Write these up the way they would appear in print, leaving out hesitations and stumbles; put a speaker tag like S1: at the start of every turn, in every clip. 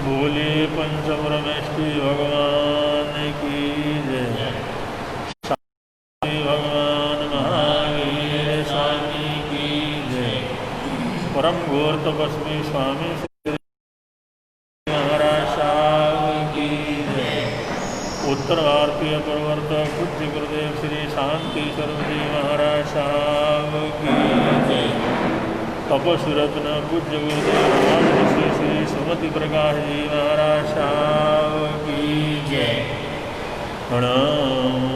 S1: बोले पंचपरमेष्ठी भगवान की जय। स्वामी भगवान महावीर स्वामी की जय। परम घोर तपस्वी स्वामी महाराज साहब की जय। उत्तर भारतीय प्रवर्तक पूज्य गुरुदेव श्री शांति स्वरूप जी महाराज साहब की जय। तपस्वी रत्न पूज्य गुरुदेव श्री सुमति प्रकाश जी महाराज साहब की जय। प्रणाम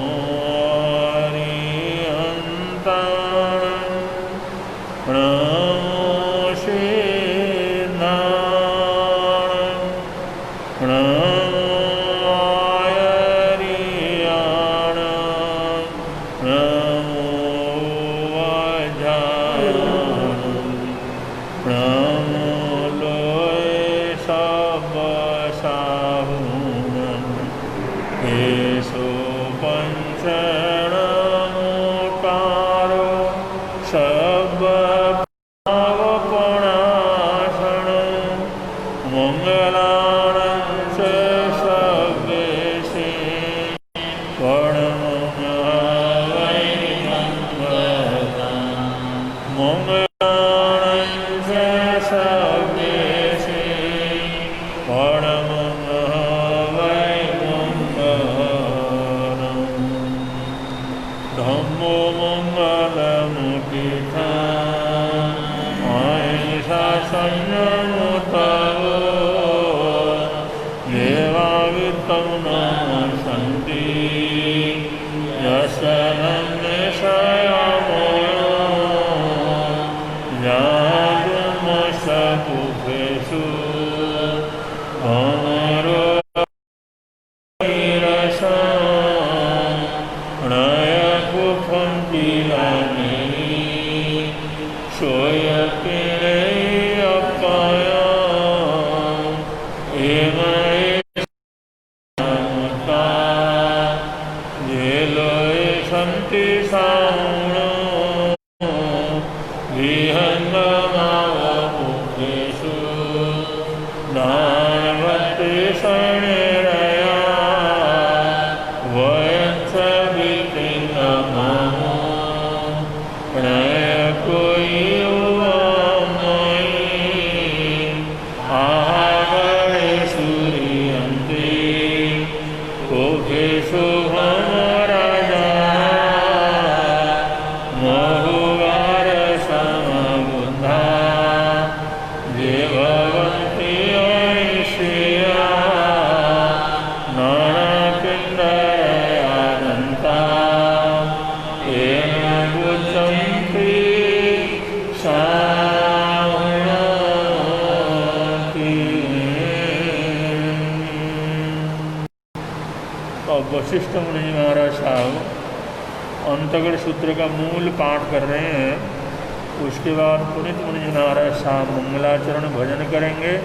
S1: वशिष्ठ मुनि जी महाराज साहब अंतगढ़ सूत्र का मूल पाठ कर रहे हैं। उसके बाद पुनीत मुनि जी महाराज साहब मंगलाचरण भजन करेंगे।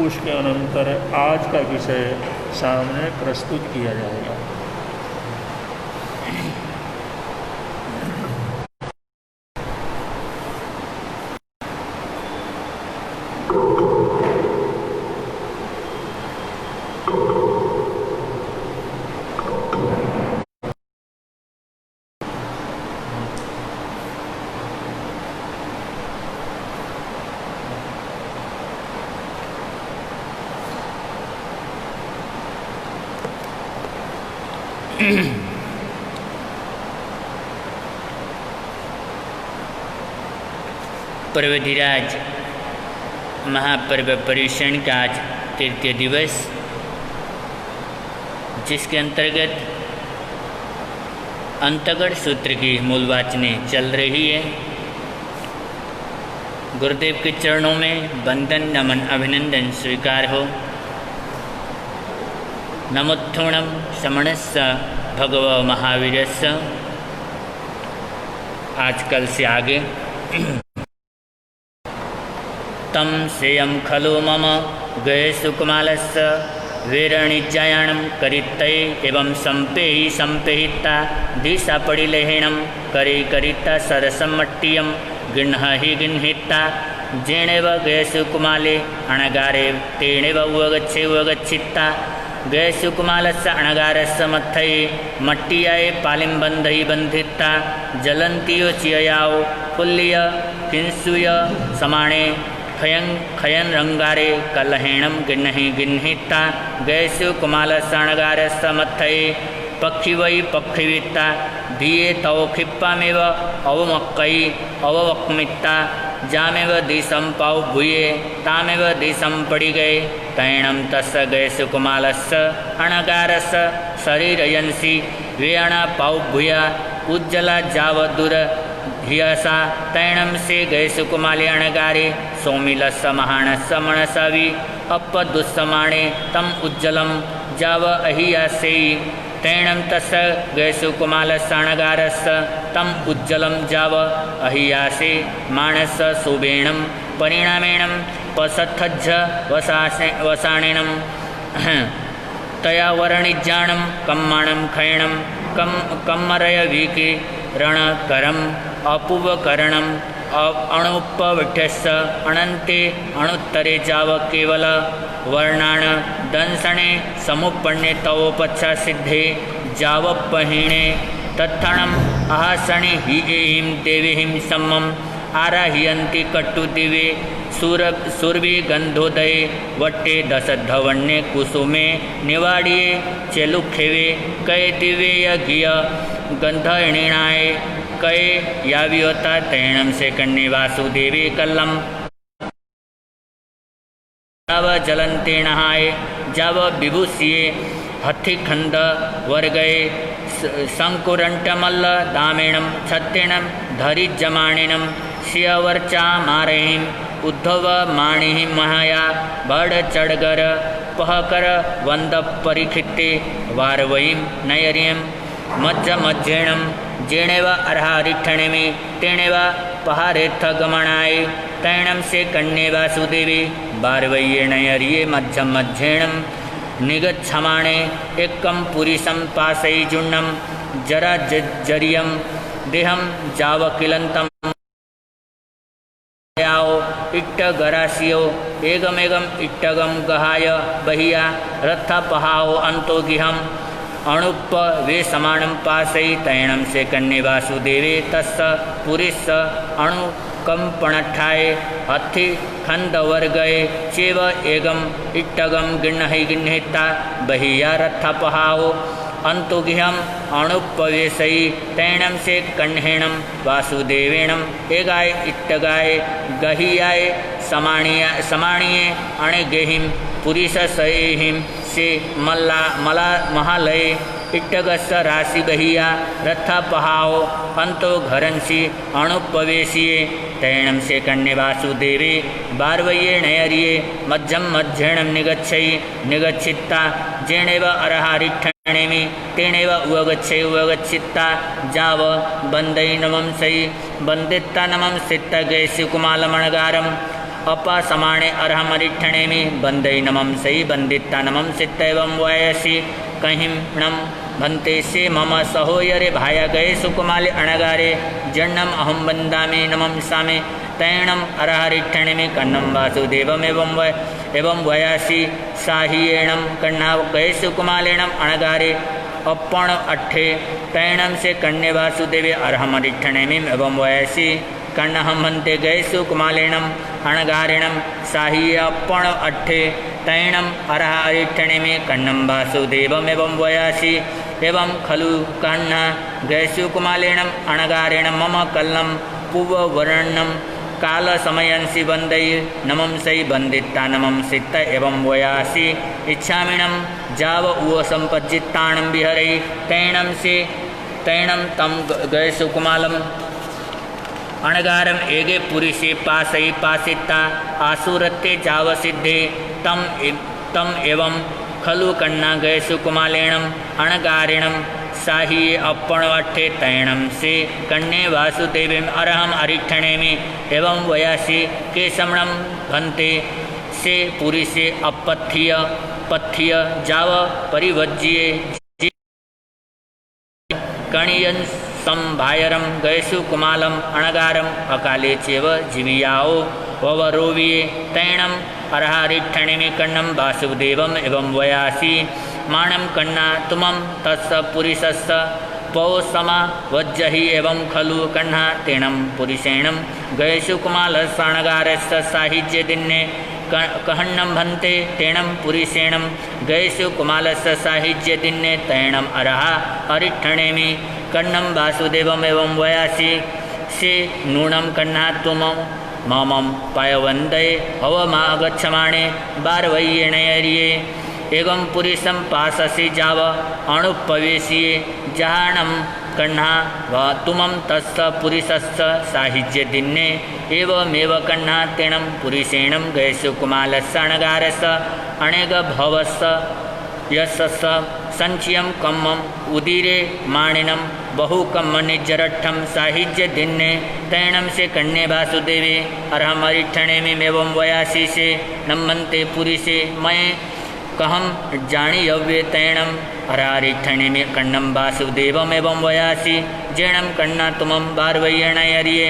S1: उसके अनंतर आज का विषय सामने प्रस्तुत किया जाएगा।
S2: पर्वधिराज महापर्व पर्युषण का आज तृतीय दिवस, जिसके अंतर्गत अंतगढ़ सूत्र की मूल वाचनें चल रही है। गुरुदेव के चरणों में वंदन नमन अभिनंदन स्वीकार हो। नमोत्थुणम समणस्य भगव महावीरस्य। आजकल से आगे तम सेयम खलु मम गए सुकुमालस्य वीरणिज्जायाणं करित्तये एवं संपेहि संपेहिता दिशा पड़िलेहिणं करी करिता सरसमट्टियं गिन्हि गिन्हिता जेणेव गयसु कुमाले अणगारे तेणेव उवगच्छे उवगच्छित्ता गयसु कुमालस्य अणगारस्य मत्थये मट्टियाय पालिम्बन्धै बन्धित्ता जलन्तियो चिययाओ फुल्लिय किंसूय समाणे खयन रंगारे कलहेणम गिन्हि गिन्हिता गयसु कुमालस्य अणगारस्य मत्थये पक्षी वै पक्षीवित्ता धिये तव खिप्पामेव अवमक्कै अववक्मित्ता जामेव दिशं पाव भूये तामेव दिशं पड़ी गए तैणम तस्य गयसु कुमालस्य अणगारस्य शरीरयंसि वेण पाव भूया उज्ज्वला जावदूर धियसा तैणम से गयसु कुमाले अणगारे सौमिलस्य महानस्य मनसवि अपदुस्समाणे तम उज्ज्वलं जाव अहियासे तैणम तस्य गयसु कुमालस्य अणगारस्य तम उज्ज्वलं जाव अहियासे मानस सुबेणं परिणामेणं पसथज्ज वसाणेनं तया वर्णिज्जाणं कम्माणं खयणं कम्मरय वीके रणकरम् अपूवकरणम् अणुपविठ्यस्य अनन्ते अणुत्तरे जाव केवल वर्णाण दंसणे समुपन्ने तवोपच्छा सिद्धे जावपहीणे तत्थणम् अहासणे हि एहिं देवीहिं सम्मम् आराह्यन्ति कट्टुदिवे सुरभि गन्धोदये वट्टे दशधवन्ये कुसुमे निवाडिये चेलुखेवे कय दिवेय गिय गन्धहिणीणाय कय यावियोता तैणं से कन्ये वासुदेवे कल्लम जाव जलन्ते नहाय जाव विभूषिये हथिखंड वर्गये शंकुरंटमल्ल दामेणं छत्तेणं धरिजमाणेनं शियवर्चा मारहिं उद्धव माणिहि महाया बड़ चढ़गर पहकर वंद परिखित्ते वारवयीं नयरियं मज्जेणं जेणेव अर्हारिठणेमि तेणेव पहारेत्थ गमनाय तैणं से कन्ये वासुदेवी बारवय्ये नयरिये मज्जेणं निगच्छमाणे एकं पुरीशं पाशैजुण्णं जरा जरियं देहं जावकिलन्तं इट्टगराशियो एगमेगम इट्टगम गहाय बहिया रथपहाओ अंतोगिहम अणुप वे समाणं पाशै तैणं से कन्ये वासुदेवे तस्य पुरीश अणुकंपणठाय हथि खंदवर्गये चेव एगम इट्टगम गिण्हि गिण्हिता बहिया रथपहाओ अंतुगिहम अणुपवेशै तैणं से कण्हेणं वासुदेवेणं एगाय इट्टगाय गहियाय समाणीये अणगेहिं पुरीशसहिं से महालये इट्टगस्य राशि बहिया रथपहाओ अंतो घरंसी अणुपवेशिये तैणं से कन्ये वासुदेवे बारवय्ये नयरिये मज्जेणं निगच्छित्ता जेणेव अर्हारिठणेमि तेणेव उवगच्छे उवगच्छित्ता जाव बन्दै नमंसै बन्दित्ता नमंसित्ता गयसु कुमालमणगारम् अपासमाणे अर्हमरिठणेमि बन्दै नमंसै बन्दित्ता नमंसित्ता एवं वयसि कहिम्णं भन्ते से मम सहोयरे भाया गयसु कुमाले अणगारे जन्नम अहं वन्दामि नमंसामि तैणम् अर्हरिठणेमि कन्नं वासुदेवमेवं वयासि साहियेणं कन्ना गयसु कुमालेणम् अणगारे अप्पण अट्ठे तैणं से कन्ये वासुदेवे अर्हमरिठणेमि एवं वयसि कन्नहं भन्ते गयसु कुमालेणम् अणगारेणं साहिये अप्पण अट्ठे तैणम् अर्हरिठणेमि कन्नं वासुदेवमेवं वयासि एवं खलु कन्ना गयसु कुमालेणम् अणगारेणं मम कल्लं पूववर्णं कालसमयंसि वन्दै नमंसै बन्दित्ता नमंसित्त एवं वयासि इच्छामिणं जाव उवसम्पज्जित्ताणं विहरै तैणं तं गयसु कुमालम् अणगारम एगे पुरुषे पाशै पाशिता आसुरत्ते जावसिद्धे तम एवं खलु कन्ना गयसु कुमालेणम् अणगारेणं साहिये अप्पणवट्ठे तैणं से कन्ये वासुदेवीम् अर्हम् अरिठणेमि एवं वयासि केशमणं भन्ते से पुरुषे पथ्य जाव परिवज्ये कणियन् संभायरं गयसु कुमालम् अणगारम् अकाले चेव जीवियाओ ववरोविये तैणम अर्हारिठणिमि कन्नम वासुदेवम एवं वयासी माणम कन्ना तुमम तत्स पुरुषस्य पौसमा वज्जहि एवं खलु कन्हा तेणम पुरुषेणम गयसु कुमालसाणगारस्य साहिज्य दिन्ने कहन्नम भन्ते तेणम पुरुषेणम गयसु कुमालस्य साहिज्य दिन्ने तैणम अर्हा अरिठणेमि कन्नम वासुदेवम एवं वयासी से नूनम कन्हा तुमम ममम पायवंदे हवमा गच्छमाणे बारवय्येणयरिये एवं पुरुषम पाससि जाव अणुपवेशिये जहानम कन्हा व तुमम तस्स पुरुषस्य साहिज्य दिन्ने एवमेव कन्हा तेणम पुरुषेणम गयसु कुमालस्सणगारस्य अनेक भवस्य यशस संचयम कम्मम उदीरे माणिनम बहुकम्म निजरठम साहिज्य दिन्ने तैणम से कन्ये वासुदेवे अर्हम अरिठणेमिमेवं वयासी से नम्मन्ते पुरुषे मये कहम जानी यव्ये तैणम अर्हारिठणेमि कन्नम वासुदेवमेवं वयासी जेणम कन्ना तुमम बारवय्येणयरिये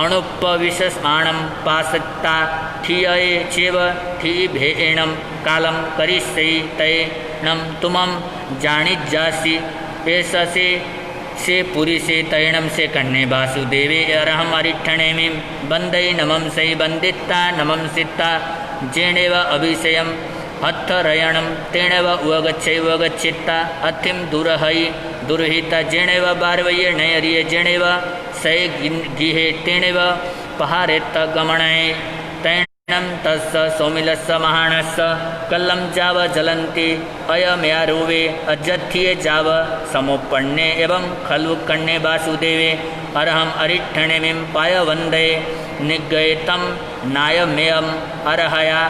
S2: अणुपविशमाणं पासत्ता ठियये चेव ठिभेणं कालं करिष्यति तैणं तुमं जानिज्जासि एषसे से पुरुषे तैणं से कन्ये वासुदेवे अर्हम अरिठणेमि वन्दे नमं सै वन्दिता नमं सिता जेणेव अभिषयं हत्थरयणं तेणेव उवगच्छैवगच्छित्ता अथिं दुरहै दुर्हिता जेणेव बारवय्येणयरिये जेणेव सै गिहे तेणेव पहारेत्त गमणे तैणं तस्य सौमिलस्य महानस्य कल्लं जाव जलन्ति अयम्यारुवे अजथ्ये जाव समुपन्ने एवं खलु कन्ये वासुदेवे अर्हम अरिठणेमिं पायवन्दे निगयतं नायमेयम् अर्हया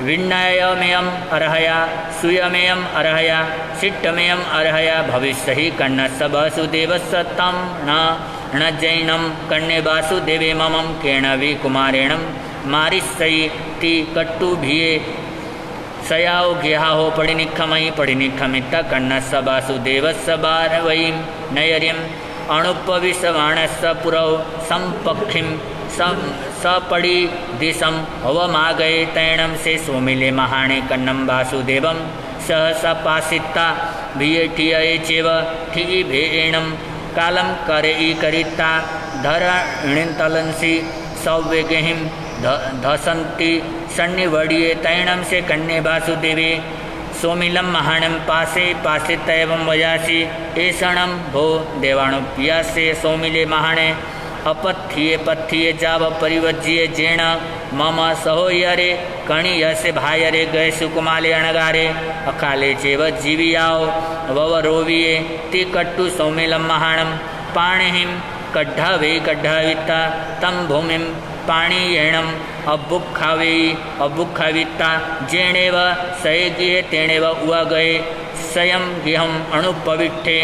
S2: विण्णायमेयम् अर्हया सुयमेयम् अर्हया सिट्टमेयम् अर्हया भविष्यहि कन्नस्य वासुदेवस्य तं न जैनं कन्ये वासुदेवे ममं केणवि कुमारेणं मारिष्यति कट्टुभिये सयाओ गेहाहो पडिनिखमयि पडिनिखमित्त कन्नस्य वासुदेवस्य बारवयीं नयर्यम् अणुपविशमाणस्य पुरौ सम्पक्षिं सपड़ी दिशम हवमागये तैणम से सोमिले महाणे कन्नम वासुदेवम सहसा पासिता भियठिये चेव ठिभेणं कालं करिता धरणितलंसि सौवेगहिं धसन्ति सन्निवडिये तैणं से कन्ये वासुदेवे सोमिलं महाणं पासे पासित एवं वयासी एषणं भो देवाणुप्यासे सोमिले महाणे अपथ्ये पथ्ये जाव परिवज्ये जेण मम सहोयरे कणियसे भायरे गयसु कुमाले अणगारे अकाले चेव जीवियाओ ववरोविये ति कट्टु सौमिलं महाणं पाणिहिं कड्ढावे कड्ढाविता तं भूमिं पाणियेणम् अबुखाविता जेणेव सयगिहे तेणेव उवगये स्वयं गिहम अणुपविष्ठे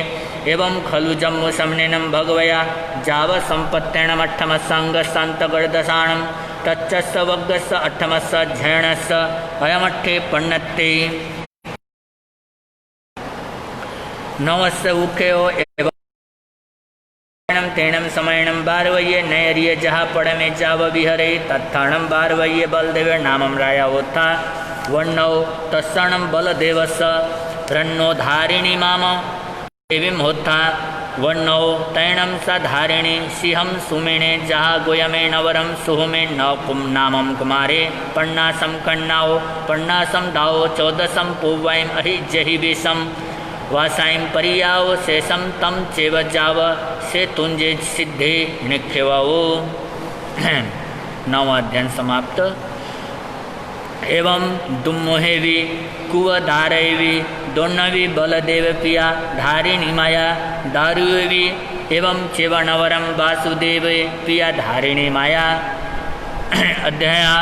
S2: एवं खलु जम्मु समनेनं भगवया जाव सम्पत्तेणमठ्ठमस्सङ्गस्सान्तगर्दशाणं तच्चस्य वग्गस्य अठ्ठमस्य अध्ययनस्य अयमठ्ठे पण्णत्ते नवस्य उखेयो एवं तेणं समयणं बारवय्ये नयर्ये जहा पड़मे जाव विहरे तत्थाणं बारवय्ये बलदेवे नामं रायावोत्था वर्णौ तत्सणं बलदेवस्य रन्नो धारिणी माम देवीं होत्था वर्णौ तैणं स धारिणी सिंहं सुमेणे जहा गोयमे नवरं सुहुमे नपुं नामं कुमारे पण्णासं कण्णाओ पण्णासं दाओ चौदसं पूर्वैं अहिजहि विषं वासाईं परियाओ शेषं तं चेव जाव से तुंजे सिद्धे निखेवाओ। नव अध्ययन समाप्त। एवं दुम्मोहेवी कुवधारैवी दोन्नवी बलदेव पिया धारिणी माया दारुवी एवं चेवनवरम वासुदेव पिया धारिणी माया अध्याया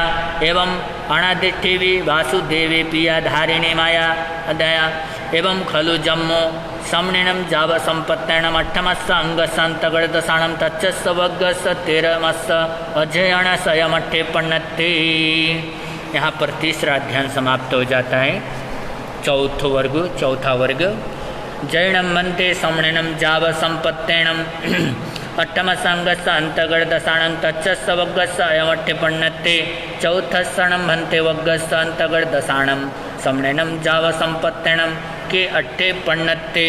S2: एवं अनादिष्टिवी वासुदेवे पिया धारिणी माया अध्याया एवं खलु जम्मो समनिनं जाव संपत्तेणम अठ्ठमस्य अंगसंतगर्दशाणं तच्चस्य वग्गस्य तेरमस्य अध्ययनसयमठ्ठे पण्णत्ते। यहाँ पर तीसरा अध्ययन समाप्त हो जाता है। चौथा वर्ग जैणम मनते समणिनं जाव संपत्तेणम अट्टमसंगस्य अंतगर्दसाणं तच्चस्य वग्गस्य अयमट्ठिपण्णत्ते चौथस्सणं भन्ते वग्गस्य अंतगर्दसाणं समणेनं जावसंपत्तेनं के अट्ठे पण्णत्ते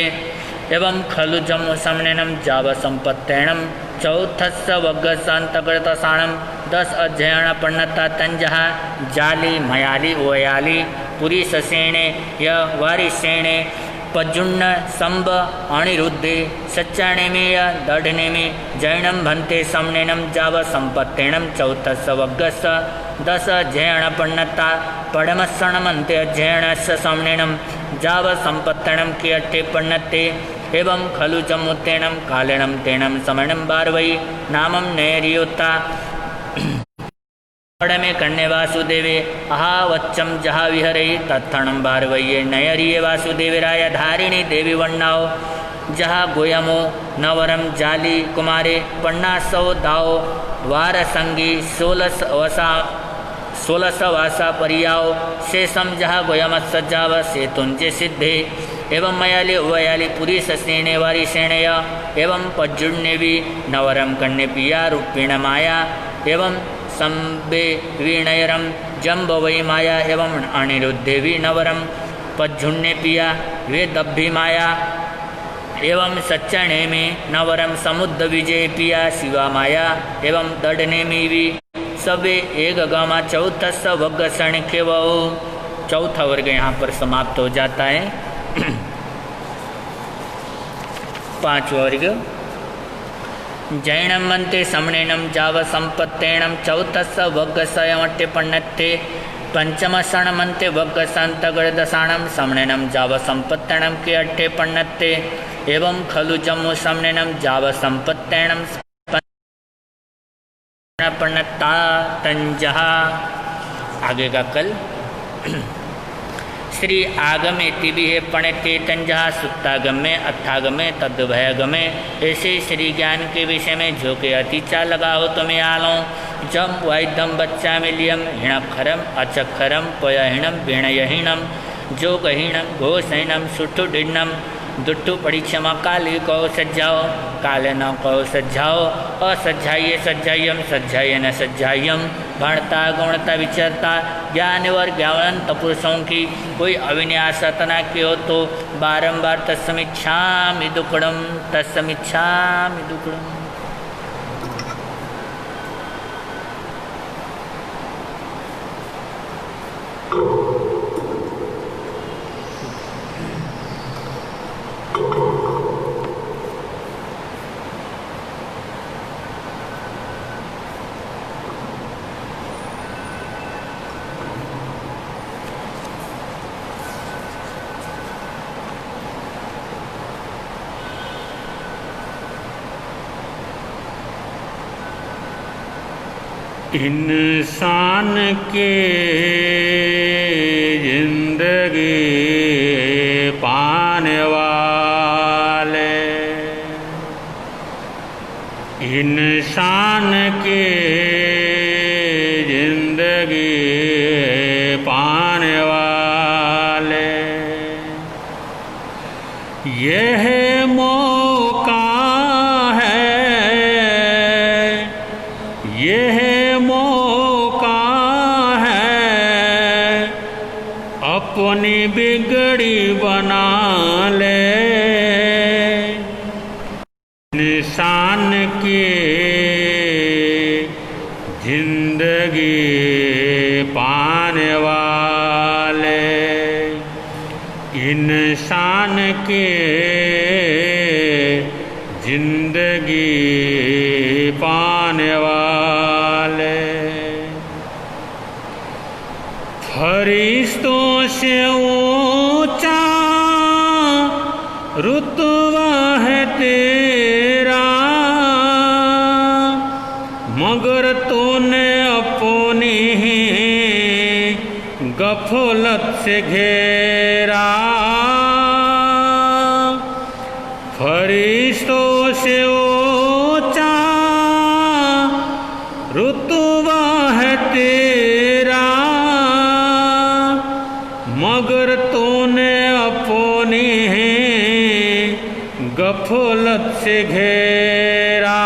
S2: एवं खलु जम्मु समणेनं जावसंपत्तेनं चौथस्य वग्गस्य अंतगर्दसाणं 10 अध्ययन पण्णता तंजः जाली मयाली ओयाली पुरी ससेणे य वारिसेणे पजुन्न संब अणिरुद्धे सच्चाणेमेय दढ़नेमे जैनम भन्ते समनेनम जाव संपत्तेणम चौथस्य वग्गस्य 10 अध्ययन पण्णता पडमस्सणमन्ते अध्ययनस्य समनेनम जाव संपत्तेणम के अट्ठे पण्णत्ते एवं खलु जमुत्तेणम कालेणम तेणम समणम बारवई नामम नैरियोत्ता में कन्या वासुदेवे अहावच्चम जहा विहरे तत्थणम बारवये नयरिये वासुदेवराय धारिणी देवी वन्नाओ जहा गोयमो नवरम जाली कुमारे पन्नासौ दाओ वारसंगी 16 वासा परियाओ शेषम जहा गोयमत सज्जाव सेतुंजे सिद्धे एवं मयाली उवयाली पुरी ससेणे वारी सेणय एवं पज्जुण्यवी नवरम कन्या पिया रूपिण माया एवं संबे वीणयरम जम्ब वै माया एवं अनिरुद्धेवी नवरम पज्जुण्य पिया वे दब्भी माया एवं सच्चने में नवरम समुद्र विजय पिया शिवा माया एवं दड़नेमी भी सबे एक गमा चौथस्य वग्ग सणख्य वो चौथा वर्ग यहाँ पर समाप्त हो जाता है। 5वां वर्ग जैनम मन्ते समणेनम जाव संपत्तेणम चौथस्य वग्गसयमट्टे पण्णत्ते पंचमसण मन्ते वग्गसंतगर्दसाणम समणेनम जाव संपत्तेणम के अट्ठे पण्णत्ते एवं खलु जम्मु समणेनम जाव संपत्तेणम पण्णत्ता तंजहा। आगे का कल श्री आगमे तिबिहे पणते तंजहा सुत्तागमे अत्थागमे तद्भयगमे। ऐसे श्री ज्ञान के विषय में जो के अतिचा लगा हो तुम्हें आलो जम वैदम बच्चा मिलियम हिणक्षरम अचक्षरम पयहिणम वीणयहीणम जोगहीणम घोषहीणम सुठुडिणम दुट्टू पड़ी क्षमा काली कहो सज्जाओ काले न कहो सज्जाओ असज्जाइए सज्जाइयम सज्जाइए न सज्जाइयम भणता गुणता विचरता ज्ञानवर ज्ञानंत पुरुषों की कोई अविन्यास रतना की हो तो बारंबार तत्समिच्छामि दुक्कडम तत्समिच्छामि दुक्कडम।
S1: इंसान के जिंदगी पाने वाले इंसान के जिंदगी पाने वाले यह मौका है यह मौका है अपनी बिगड़ी बना ले। इंसान की जिंदगी पाने वाले इंसान के जिंदगी पाने वाले फरिश्तों से ऊंचा रुतबा है तेरा मगर तूने अपनी गफलत से घेरा। फरिश्तों से ऊंचा रुतबा है तेरा मगर तूने अपनी गफलत से घेरा।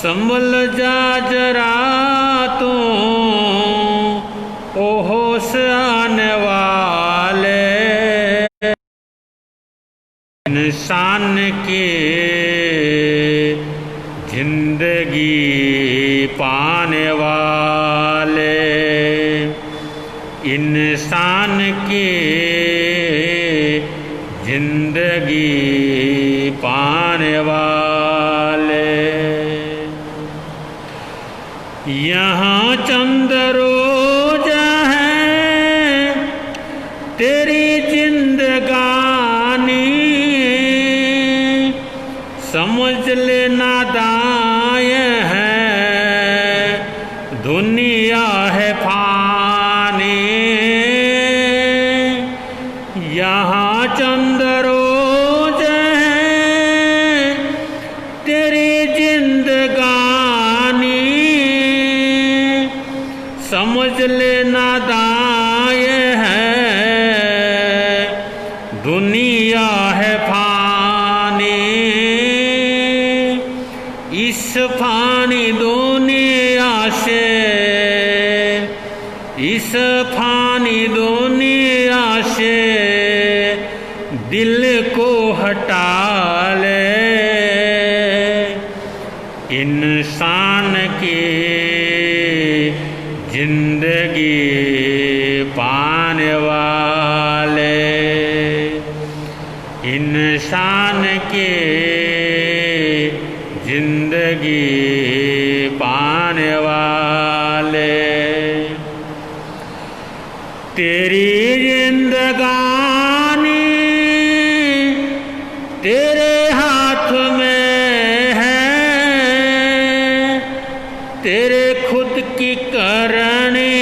S1: संभल जा जरा तू ओ होश आने वाले, इंसान की जिंदगी पाने वाले, इंसान की जिंदगी पाने वाले। यहाँ चंद रोज है तेरी जिंदगानी, समझ लेना दाय है दुनिया है फानी। यहाँ चंद रोज है तेरी जिंदगानी, समझ लेना दाय है दुनिया है फानी। इस फानी दुनिया से, इस फानी दुनिया से दिल को हटा ले, इंसान की जिंदगी पाने वाले, इंसान की जिंदगी पाने वाले। तेरी जिंदगानी तेरे हाथ में है, तेरे खुद की करनी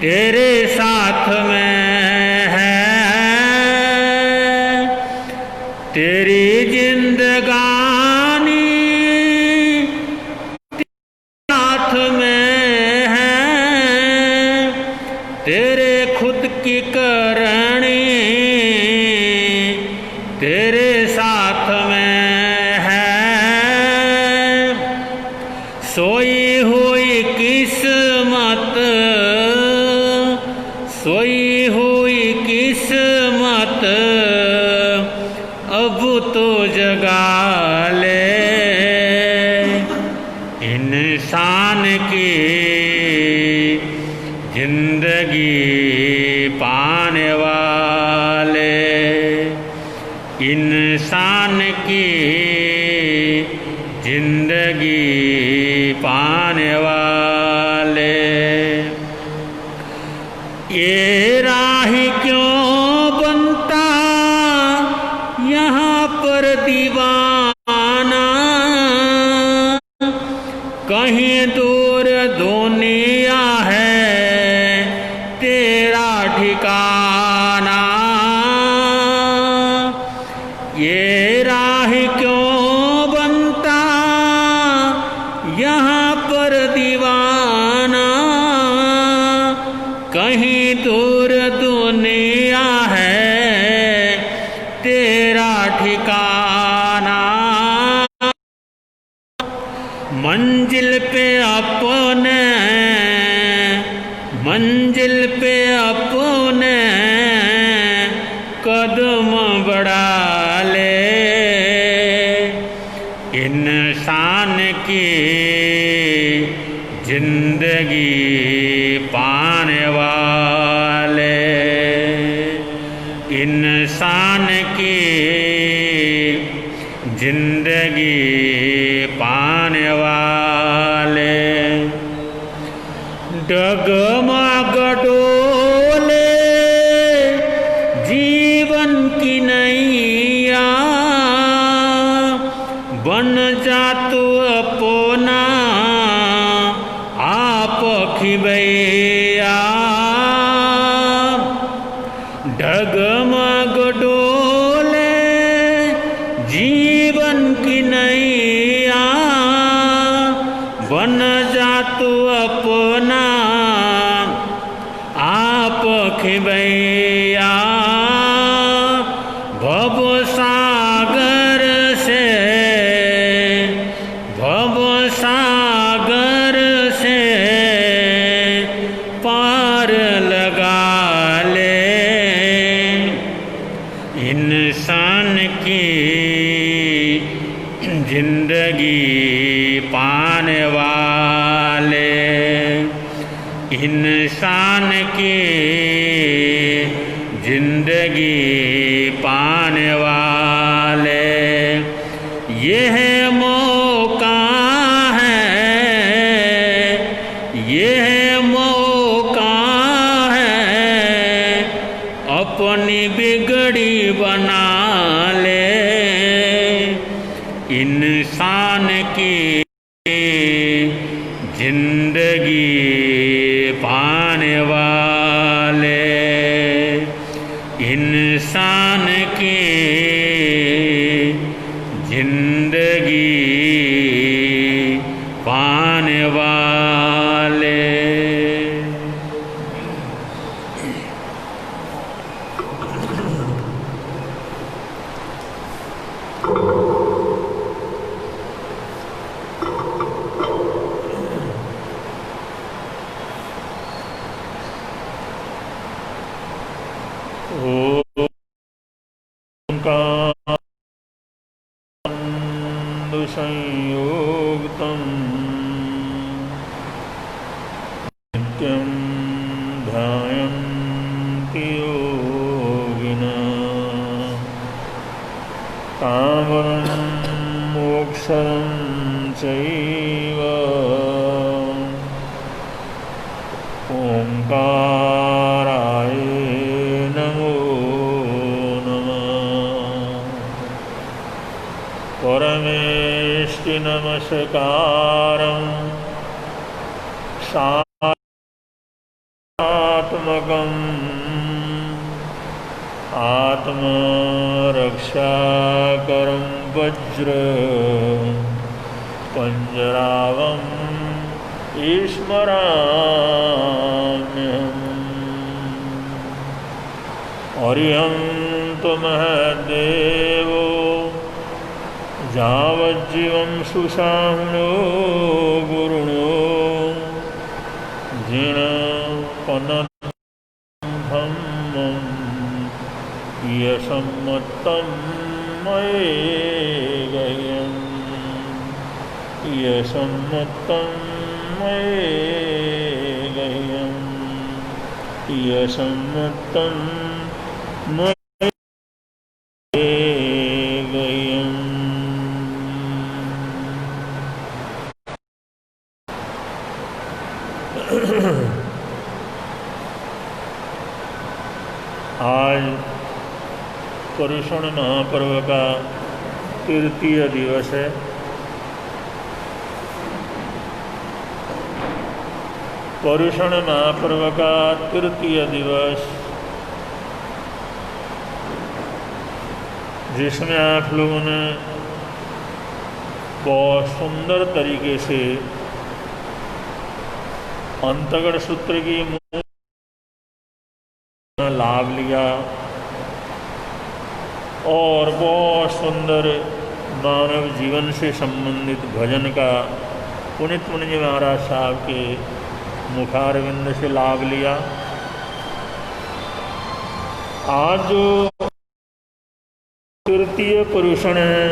S1: तेरे साथ में है। तेरी जिंदगानी तेरे हाथ में है, तेरे खुद की करनी तेरे साथ में है। सोई हुई किस्मत, सोई हुई किस्मत अब तो जगा ले, इंसान की जिंदगी पाने वाले, इंसान की जिंदगी पाने वाले। ये राह क्यों बनता यहाँ पर दीवाना, कहीं दूर दुनिया है तेरा ठिकाना। ये राह क्यों बनता यहाँ पर दीवाना, कहीं दूर दुनिया है तेरा ठिकाना। मंजिल पे अपने, मंजिल पे अपने कदम बढ़ा ले, इंसान की जिंदगी पाने वाले, इंसान की जिंदगी पाने वाले। डगमग डोले जीवन की नैया, बन जा तू अपना आप खिबैया। डगमग डोले जीवन की नैया, बन जा तू अपना आप खिबैया। भव सागर से जिंदगी पाने वाले इंसान की जिंदगी पाने वाले यह मौका है, यह मौका है, अपनी बिगड़ी बना ले। इंसान की जिंदगी पाने वाले इंसान की जिंदगी पाने वाले। संयोक्तं नित्यं ध्यायन्ति योगिनः कामं मोक्षं चैव ओंकाराय नमो नमः। परमेष्टि नमस्कारं सात्मकम् आत्मरक्षाकरं वज्र पंजरावम् स्मराम्यहम्। अर्यन्तु महद्देवो यावज्जीवं सुषाम्नो गुरुणो जिनपनद्धं यशम्मत्तं मयेगयम् यशम्मत्तं मयेगयम् यशम्मत्तं मयेगयम्। आज पर्युषण महापर्व का तृतीय दिवस है। पर्युषण महापर्व का तृतीय दिवस, जिसमें आप लोगों ने बहुत सुंदर तरीके से अंतगढ़ सूत्र की लाभ लिया और बहुत सुंदर मानव जीवन से संबंधित भजन का पुनीत मुनि जी महाराज साहब के मुखारविंद से लाभ लिया। आज जो तृतीय पर्युषण है,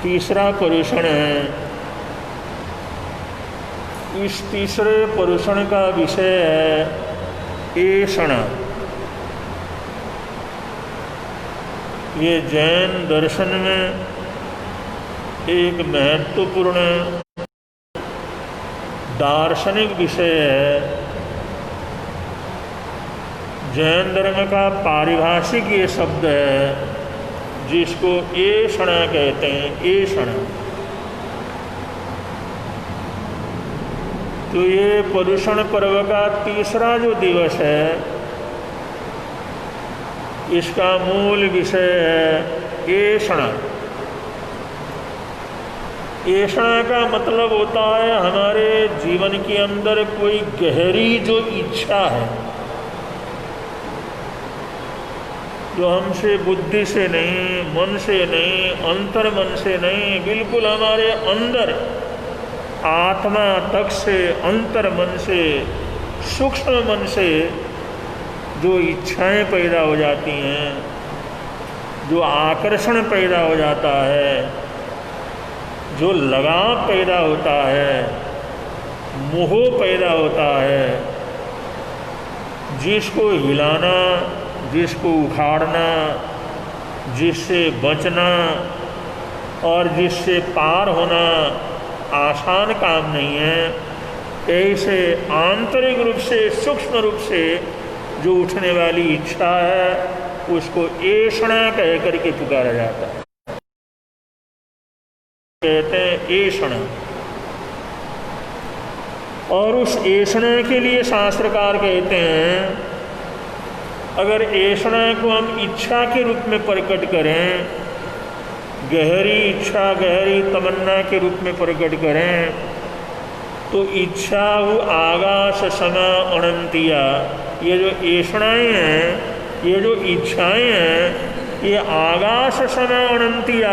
S1: तीसरा पर्युषण है, इस तीसरे पर्युषण का विषय है ऐषण। ये जैन दर्शन में एक महत्वपूर्ण दार्शनिक विषय है। जैन धर्म का पारिभाषिक ये शब्द है जिसको ऐषण कहते हैं। ऐषण तो ये पर्युषण पर्व का तीसरा जो दिवस है, इसका मूल विषय है ऐषण। ऐषण का मतलब होता है हमारे जीवन के अंदर कोई गहरी जो इच्छा है, जो हमसे बुद्धि से नहीं, मन से नहीं, अंतर मन से नहीं, बिल्कुल हमारे अंदर आत्मा तक से, अंतर मन से, सूक्ष्म मन से जो इच्छाएं पैदा हो जाती हैं, जो आकर्षण पैदा हो जाता है, जो लगाव पैदा होता है, मोह पैदा होता है, जिसको हिलाना, जिसको उखाड़ना, जिससे बचना और जिससे पार होना आसान काम नहीं है। ऐसे आंतरिक रूप से, सूक्ष्म रूप से जो उठने वाली इच्छा है, उसको ऐषणा कह करके पुकारा जाता है। कहते हैं ऐषणा। और उस ऐषणा के लिए शास्त्रकार कहते हैं, अगर ऐषणा को हम इच्छा के रूप में प्रकट करें, गहरी इच्छा, गहरी तमन्ना के रूप में प्रकट करें, तो इच्छा वो आगाश समा अनंतिया, ये जो ऐषणाएँ हैं, ये जो इच्छाएँ हैं, ये आकाश समान अनंतिया,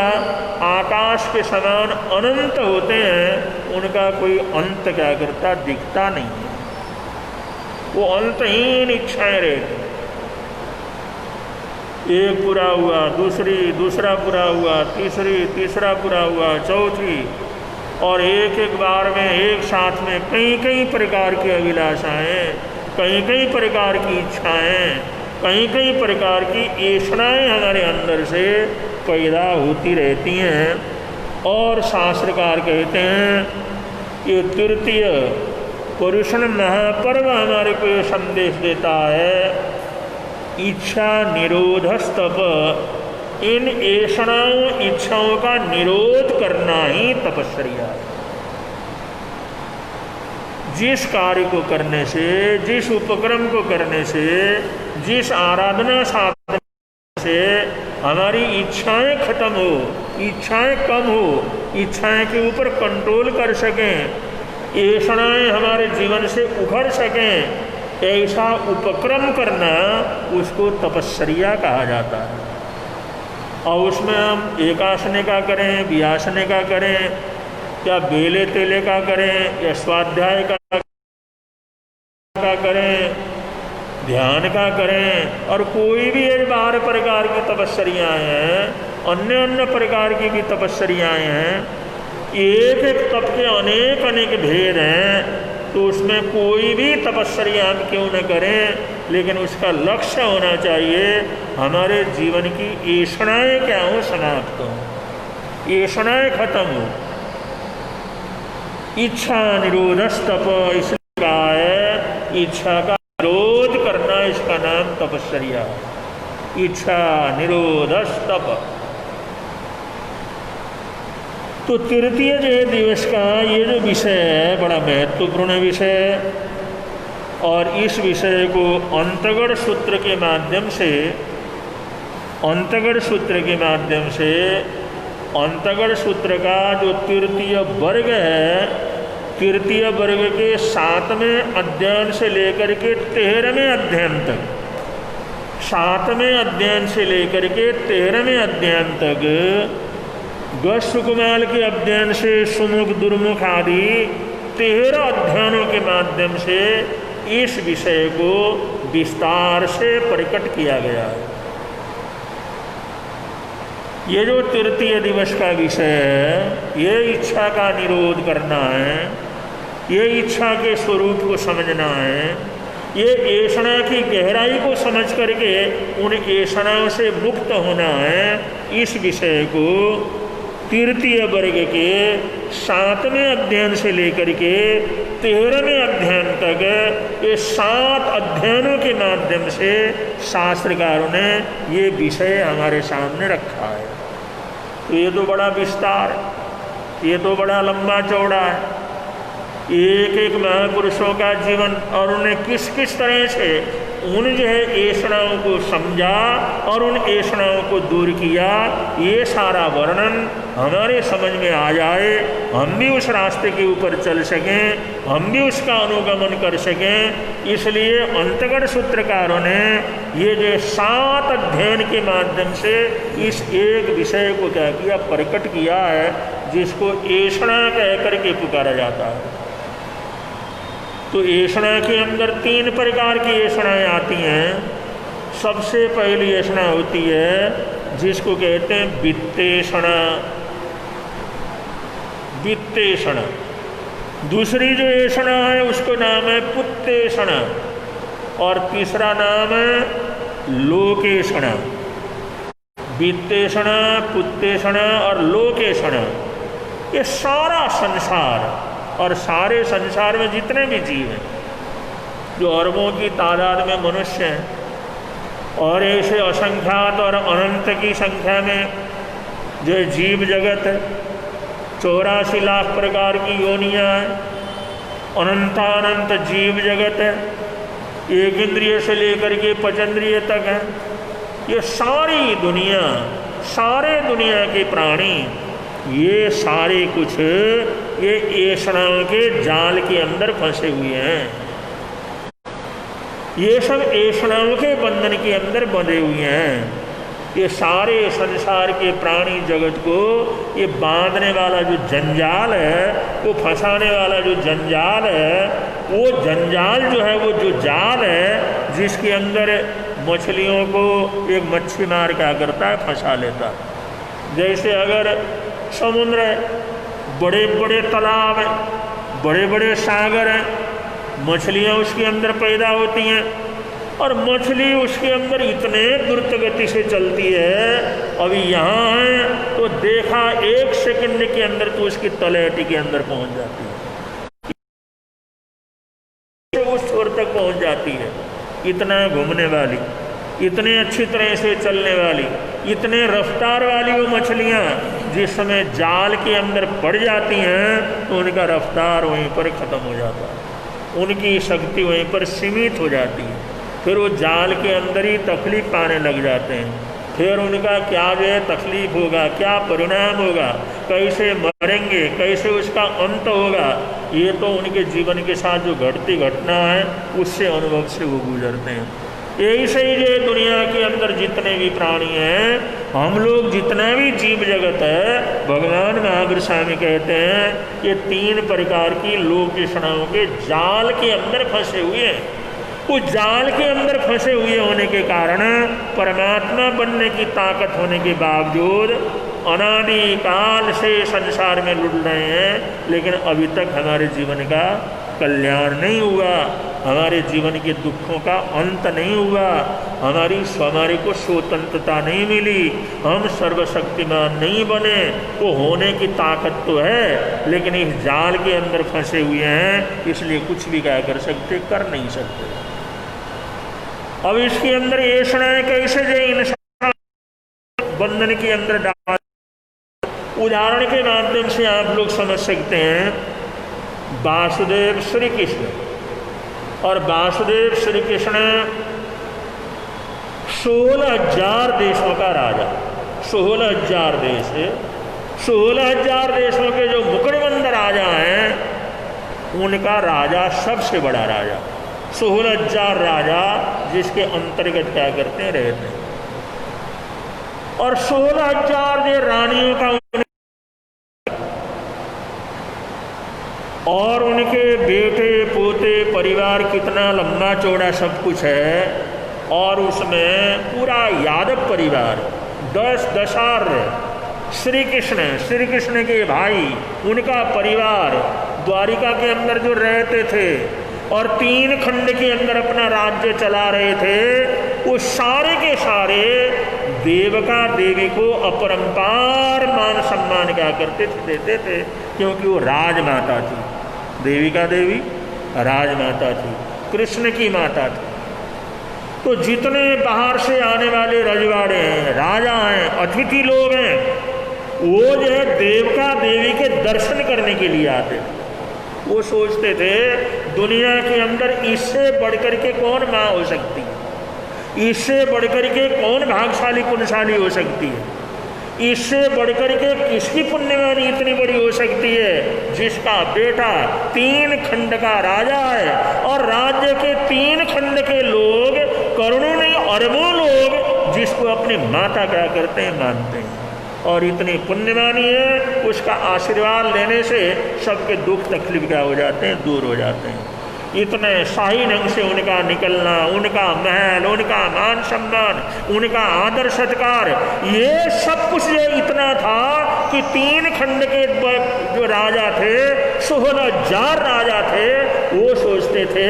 S1: आकाश के समान अनंत होते हैं। उनका कोई अंत क्या करता दिखता नहीं है, वो अंतहीन इच्छाएं रहती। एक पूरा हुआ, दूसरा पूरा हुआ, तीसरा पूरा हुआ, चौथी, और एक एक बार में, एक साथ में कई कई प्रकार की अभिलाषाएं, कई कई प्रकार की इच्छाएं, कई कई प्रकार की ऐषणाएं हमारे अंदर से पैदा होती रहती हैं। और शास्त्रकार कहते हैं ये तृतीय पुरुषण महापर्व हमारे को ये संदेश देता है, इच्छा निरोधस्तप। इन ऐषणाओं, इच्छाओं का निरोध करना ही तपस्या है। जिस कार्य को करने से, जिस उपक्रम को करने से, जिस आराधना साधना से हमारी इच्छाएं खत्म हो, इच्छाएं कम हो, इच्छाएं के ऊपर कंट्रोल कर सकें, ऐषणाएं हमारे जीवन से उभर सकें, ऐसा उपक्रम करना उसको तपस्या कहा जाता है। और उसमें हम एकासने का करें, व्यासने का करें, या बेले तेले का करें, या स्वाध्याय का करें, ध्यान का करें, और कोई भी 12 प्रकार की तपस्याएँ हैं, अन्य प्रकार की भी तपस्याएँ हैं। एक एक तप के अनेक अनेक भेद हैं, तो उसमें कोई भी तपस्या हम क्यों न करें, लेकिन उसका लक्ष्य होना चाहिए हमारे जीवन की ऐषणाएँ क्या हो, समाप्त हो, ऐषणाएँ खत्म हो। इच्छा निरोधस्तप, इसलिए कहा है इच्छा का निरोध करना, इसका नाम तपस्या। इच्छा निरोधस्तप। तो तृतीय दिवस का ये जो विषय है बड़ा महत्वपूर्ण विषय है, और इस विषय को अंतगढ़ सूत्र के माध्यम से, अंतगढ़ सूत्र का जो तृतीय वर्ग है, तृतीय वर्ग के 7वें अध्ययन से लेकर के 13वें अध्ययन तक, 7वें अध्ययन से लेकर के 13वें अध्ययन तक, गस्सुकुमाल के अध्ययन से सुमुख दुर्मुख आदि 13 अध्ययनों के माध्यम से इस विषय को विस्तार से प्रकट किया गया है। ये जो तृतीय दिवस का विषय है, ये इच्छा का निरोध करना है, ये इच्छा के स्वरूप को समझना है, ये ऐषणा की गहराई को समझ करके उन ऐषणाओं से मुक्त होना है। इस विषय को तृतीय वर्ग के 7वें अध्ययन से लेकर के 13वें अध्ययन तक, ये 7 अध्ययनों के माध्यम से शास्त्रकारों ने ये विषय हमारे सामने रखा है। तो ये तो बड़ा विस्तार है, ये तो बड़ा लंबा चौड़ा है। एक एक महापुरुषों का जीवन और उन्हें किस किस तरह से उन जो है ऐषणाओं को समझा और उन ऐषणाओं को दूर किया, ये सारा वर्णन हमारे समझ में आ जाए, हम भी उस रास्ते के ऊपर चल सकें, हम भी उसका अनुगमन कर सकें। इसलिए अंतगढ़ सूत्रकारों ने ये जो 7 अध्ययन के माध्यम से इस एक विषय को क्या किया, प्रकट किया है, जिसको ऐषणा कह करके पुकारा जाता है। तो ऐषणा के अंदर 3 प्रकार की ऐषणाएँ आती हैं। सबसे पहली ऐषणा होती है जिसको कहते हैं वित्तेषणा। वित्तेषण। दूसरी जो ऐषणा है उसको नाम है पुत्तेषण, और तीसरा नाम है लोकेषण। वित्तेषण, पुत्तेषण और लोकेषण, ये सारा संसार और सारे संसार में जितने भी जीव हैं, जो अरबों की तादाद में मनुष्य हैं और ऐसे असंख्यात और अनंत की संख्या में जो जीव जगत है, 84 लाख प्रकार की योनियाँ हैं, अनंतानंत जीव जगत है, एक इंद्रिय से लेकर के 5 इंद्रिय तक है। ये सारी दुनिया, सारे दुनिया के प्राणी, ये सारे कुछ ये ऐषणाओं के जाल के अंदर फंसे हुए हैं। ये सब ऐषणाओं के बंधन के अंदर बंधे हुए हैं। ये सारे संसार के प्राणी जगत को ये बांधने वाला जो जंजाल है, वो फंसाने वाला जो जंजाल है, वो जंजाल जो है, वो जो जाल है जिसके अंदर मछलियों को एक मच्छी मार क्या करता है, फंसा लेता है। जैसे अगर समुद्र है, बड़े बड़े तालाब हैं, बड़े बड़े सागर हैं, मछलियाँ उसके अंदर पैदा होती हैं और मछली उसके अंदर इतने द्रुत गति से चलती है, अभी यहाँ है तो देखा 1 सेकंड के अंदर तो उसकी तलहटी के अंदर पहुँच जाती है, उस छोर तक पहुँच जाती है। इतना घूमने वाली, इतने अच्छी तरह से चलने वाली, इतने रफ्तार वाली वो मछलियाँ जिस समय जाल के अंदर पड़ जाती हैं तो उनका रफ्तार वहीं पर ख़त्म हो जाता है, उनकी शक्ति वहीं पर सीमित हो जाती है। फिर वो जाल के अंदर ही तकलीफ पाने लग जाते हैं। फिर उनका क्या जो है तकलीफ होगा, क्या परिणाम होगा, कैसे मरेंगे, कैसे उसका अंत होगा, ये तो उनके जीवन के साथ जो घटती घटना है उससे अनुभव से वो गुजरते हैं। ऐसे ही जो दुनिया के अंदर जितने भी प्राणी हैं, हम लोग जितना भी जीव जगत है, भगवान महावीर स्वामी कहते हैं ये 3 प्रकार की लोकेषणाओं के जाल के अंदर फंसे हुए हैं। उस जाल के अंदर फंसे हुए होने के कारण परमात्मा बनने की ताकत होने के बावजूद अनादि काल से संसार में लुट रहे हैं, लेकिन अभी तक हमारे जीवन का कल्याण नहीं हुआ, हमारे जीवन के दुखों का अंत नहीं हुआ, हमारे को स्वतंत्रता नहीं मिली, हम सर्वशक्तिमान नहीं बने। वो होने की ताकत तो है, लेकिन इस जाल के अंदर फंसे हुए हैं, इसलिए कुछ भी क्या कर सकते, कर नहीं सकते। अब इसके अंदर ऐषणाएं कैसे जो इंसान बंधन के अंदर डाल, उदाहरण के माध्यम से आप लोग समझ सकते हैं। वासुदेव श्री कृष्ण, और वासुदेव श्री कृष्ण 16,000 देशों का राजा, 16,000 देश, 16,000 देशों के जो मुकुटबंद राजा हैं उनका राजा सबसे बड़ा राजा, 16,000 राजा जिसके अंतर्गत क्या करते हैं, रहते हैं। और 16,000 जो रानियों का और उनके बेटे पोते परिवार कितना लंबा चौड़ा सब कुछ है, और उसमें पूरा यादव परिवार 10 दशार्य, श्री कृष्ण के भाई, उनका परिवार द्वारिका के अंदर जो रहते थे और 3 खंड के अंदर अपना राज्य चला रहे थे, वो सारे के सारे देवका देवी को अपरंपार मान सम्मान क्या करते थे, देते थे, क्योंकि वो राजमाता थी। देविका देवी राजमाता थी, कृष्ण की माता थी। तो जितने बाहर से आने वाले रजवाड़े हैं, राजा हैं, अतिथि लोग हैं, वो जो है देवका देवी के दर्शन करने के लिए आते थे। वो सोचते थे दुनिया के अंदर इससे बढ़कर के कौन माँ हो सकती है, इससे बढ़कर के कौन भाग्यशाली पुण्यशाली हो सकती है, इससे बढ़कर के किसकी पुण्यवानी इतनी बड़ी हो सकती है जिसका बेटा 3 खंड का राजा है, और राज्य के 3 खंड के लोग, करोड़ों नहीं अरबों लोग जिसको अपनी माता क्या करते हैं, मानते हैं, और इतनी पुण्यवानी है, उसका आशीर्वाद लेने से सबके दुख तकलीफ क्या हो जाते हैं, दूर हो जाते हैं। इतने शाही ढंग से उनका निकलना, उनका महल, उनका मान सम्मान, उनका आदर सत्कार, ये सब कुछ ये इतना था कि 3 खंड के जो राजा थे, 16,000 राजा थे, वो सोचते थे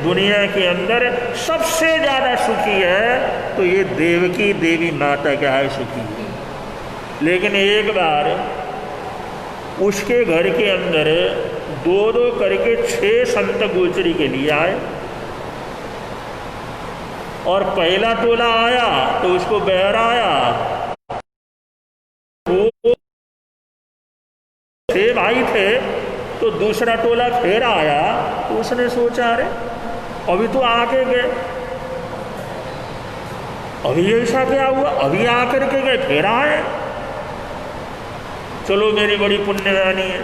S1: दुनिया के अंदर सबसे ज़्यादा सुखी है तो ये देवकी देवी माता क्या है, सुखी है। लेकिन एक बार उसके घर के अंदर 2-2 करके 6 संत गोचरी के लिए आए, और पहला टोला आया तो उसको बहराया, वो 6 भाई थे, तो दूसरा टोला फिर आया तो उसने सोचा अरे अभी तो आके गए, अभी ऐसा क्या हुआ, अभी आकर के गए फिर आए, चलो मेरी बड़ी पुण्यवानी है,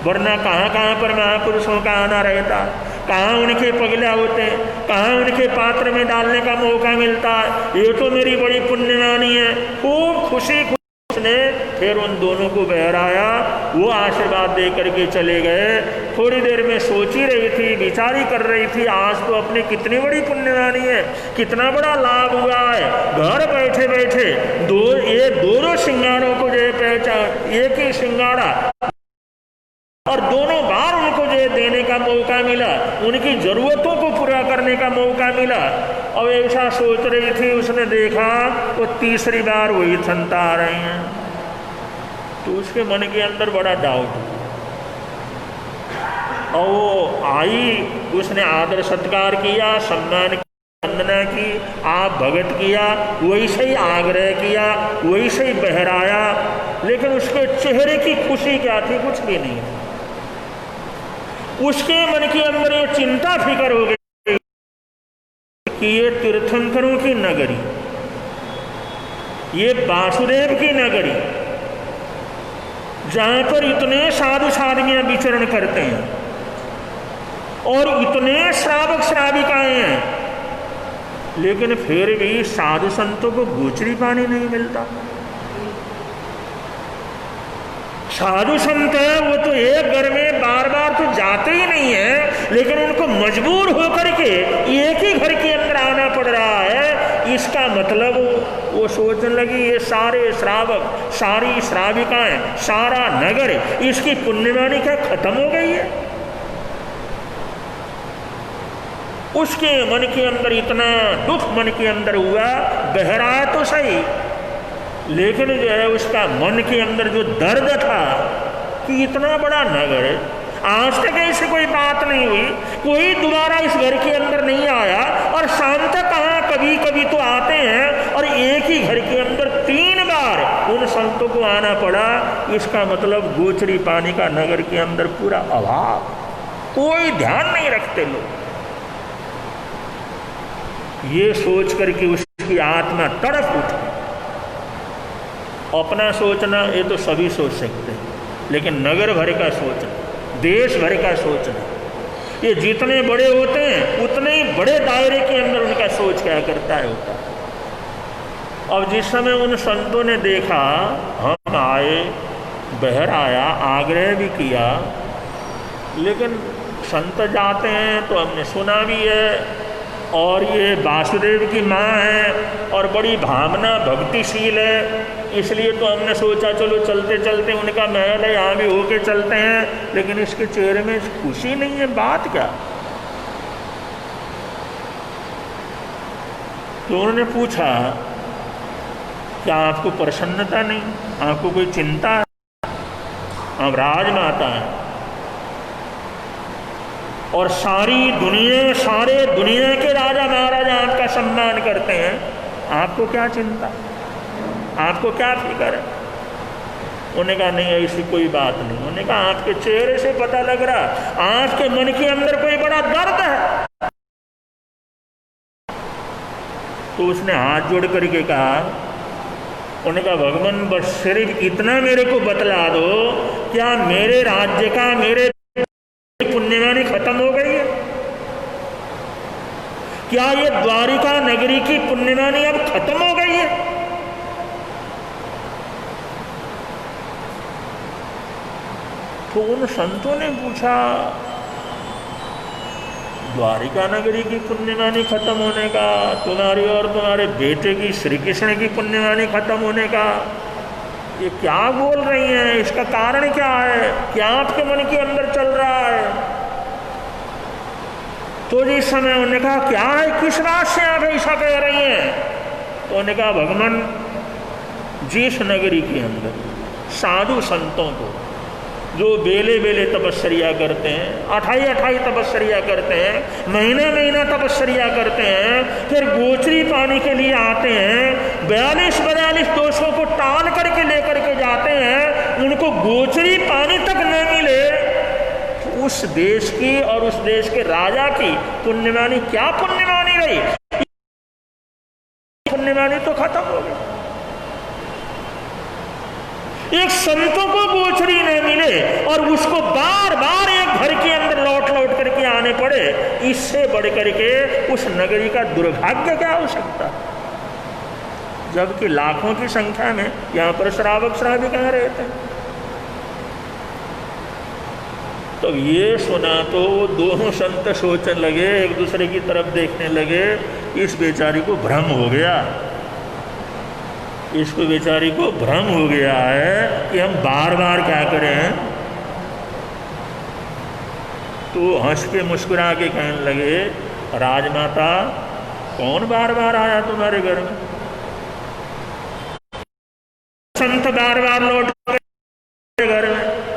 S1: वरना कहाँ कहाँ पर महापुरुषों का आना रहता, कहाँ उनके पगला होते हैं, कहाँ उनके पात्र में डालने का मौका मिलता है, ये तो मेरी बड़ी पुण्यवानी है। खूब खुशी ने फिर उन दोनों को बहराया, वो आशीर्वाद दे करके चले गए। थोड़ी देर में सोच ही रही थी, विचारी कर रही थी, आज तो अपनी कितनी बड़ी पुण्यवानी है, कितना बड़ा लाभ हुआ है, घर बैठे बैठे ये दोनों श्रृंगारों को जो पहचान, एक ही श्रृंगारा और दोनों बार उनको जो देने का मौका मिला, उनकी जरूरतों को पूरा करने का मौका मिला। और ऐसा सोच रही थी, उसने देखा वो तीसरी बार वही संता आ रही हैं, तो उसके मन के अंदर बड़ा डाउट, और वो आई, उसने आदर सत्कार किया, सम्मान किया, वंदना की, आप भगत किया, वैसे ही आग्रह किया, वैसे ही बहराया, लेकिन उसके चेहरे की खुशी क्या थी, कुछ भी नहीं। उसके मन के अंदर ये चिंता फिक्र हो गई कि ये तीर्थंकरों की नगरी, ये वासुदेव की नगरी, जहां पर इतने साधु साधवियां विचरण करते हैं और इतने श्रावक श्राविकाएं हैं, लेकिन फिर भी साधु संतों को गोचरी पानी नहीं मिलता। साधु संत है वो तो एक घर में बार बार तो जाते ही नहीं है, लेकिन उनको मजबूर होकर के एक ही घर के अंदर आना पड़ रहा है। इसका मतलब वो सोचने लगी ये सारे श्रावक, सारी श्राविकाएं, सारा नगर, इसकी पुण्यवानी क्या खत्म हो गई है। उसके मन के अंदर इतना दुख मन के अंदर हुआ, बहराया तो सही, लेकिन जो है उसका मन के अंदर जो दर्द था कि इतना बड़ा नगर, आज तक ऐसी कोई बात नहीं हुई, कोई दोबारा इस घर के अंदर नहीं आया, और शाम तक कहाँ कभी कभी तो आते हैं, और एक ही घर के अंदर 3 बार उन संतों को आना पड़ा। इसका मतलब गोचरी पानी का नगर के अंदर पूरा अभाव, कोई ध्यान नहीं रखते लोग। ये सोच करके उसकी आत्मा तड़प उठी। अपना सोचना ये तो सभी सोच सकते हैं, लेकिन नगर भर का सोचना, देश भर का सोचना, ये जितने बड़े होते हैं उतने ही बड़े दायरे के अंदर उनका सोच क्या करता है होता है। अब जिस समय उन संतों ने देखा, हम आए, बहर आया, आग्रह भी किया, लेकिन संत जाते हैं तो हमने सुना भी है, और ये वासुदेव की माँ है और बड़ी भावना भक्तिशील है, इसलिए तो हमने सोचा चलो चलते चलते उनका महल है, यहाँ भी होके चलते हैं। लेकिन इसके चेहरे में खुशी नहीं है, बात क्या। तो उन्होंने पूछा क्या आपको प्रसन्नता नहीं, आपको कोई चिंता है, आप राजमाता हैं और सारी दुनिया, सारे दुनिया के राजा महाराजा आपका सम्मान करते हैं, आपको क्या चिंता, आपको क्या फिक्र है। उन्होंने कहा नहीं ऐसी कोई बात नहीं। उन्होंने कहा आपके चेहरे से पता लग रहा आपके मन के अंदर कोई बड़ा दर्द है। तो उसने हाथ जोड़ करके कहा, उन्होंने कहा भगवान बस सिर्फ इतना मेरे को बतला दो, क्या मेरे राज्य का, मेरे पुण्यवानी खत्म हो गई है? क्या ये द्वारिका नगरी की पुण्यवानी अब खत्म हो गई है? तो उन संतों ने पूछा द्वारिका नगरी की पुण्यवानी खत्म होने का, तुम्हारी और तुम्हारे बेटे की श्री कृष्ण की पुण्यवानी खत्म होने का, ये क्या बोल रही हैं, इसका कारण क्या है, क्या आपके मन के अंदर चल रहा है। तो जिस समय उन्होंने कहा क्या है, किस बात से आप ऐसा कह रही हैं, तो उन्होंने कहा भगवान जिस नगरी के अंदर साधु संतों को जो बेले बेले तपस्या करते हैं, 28 तपस्या करते हैं, महीना तपस्या करते हैं, फिर गोचरी पाने के लिए आते हैं, 42 दोषों को टाल करके लेकर के जाते हैं, उनको गोचरी पानी तक न मिले, उस देश की और उस देश के राजा की पुण्यवानी क्या पुण्यवानी रही, पुण्यवानी तो खत्म हो गई। एक संतों को गोचरी न मिले और उसको बार बार एक घर के अंदर लौट लौट करके आने पड़े, इससे बढ़ करके उस नगरी का दुर्भाग्य क्या हो सकता। जबकि लाखों की संख्या में यहां पर श्रावक श्राविकाएं रहते हैं। तो ये सुना तो वो दोनों संत सोचने लगे, एक दूसरे की तरफ देखने लगे, इस बेचारी को भ्रम हो गया, इसको बेचारी को भ्रम हो गया है कि हम बार बार क्या करें। तो हंस के मुस्कुरा के कहने लगे, राजमाता कौन बार बार आया तुम्हारे घर में, संत बार बार लौट घर में।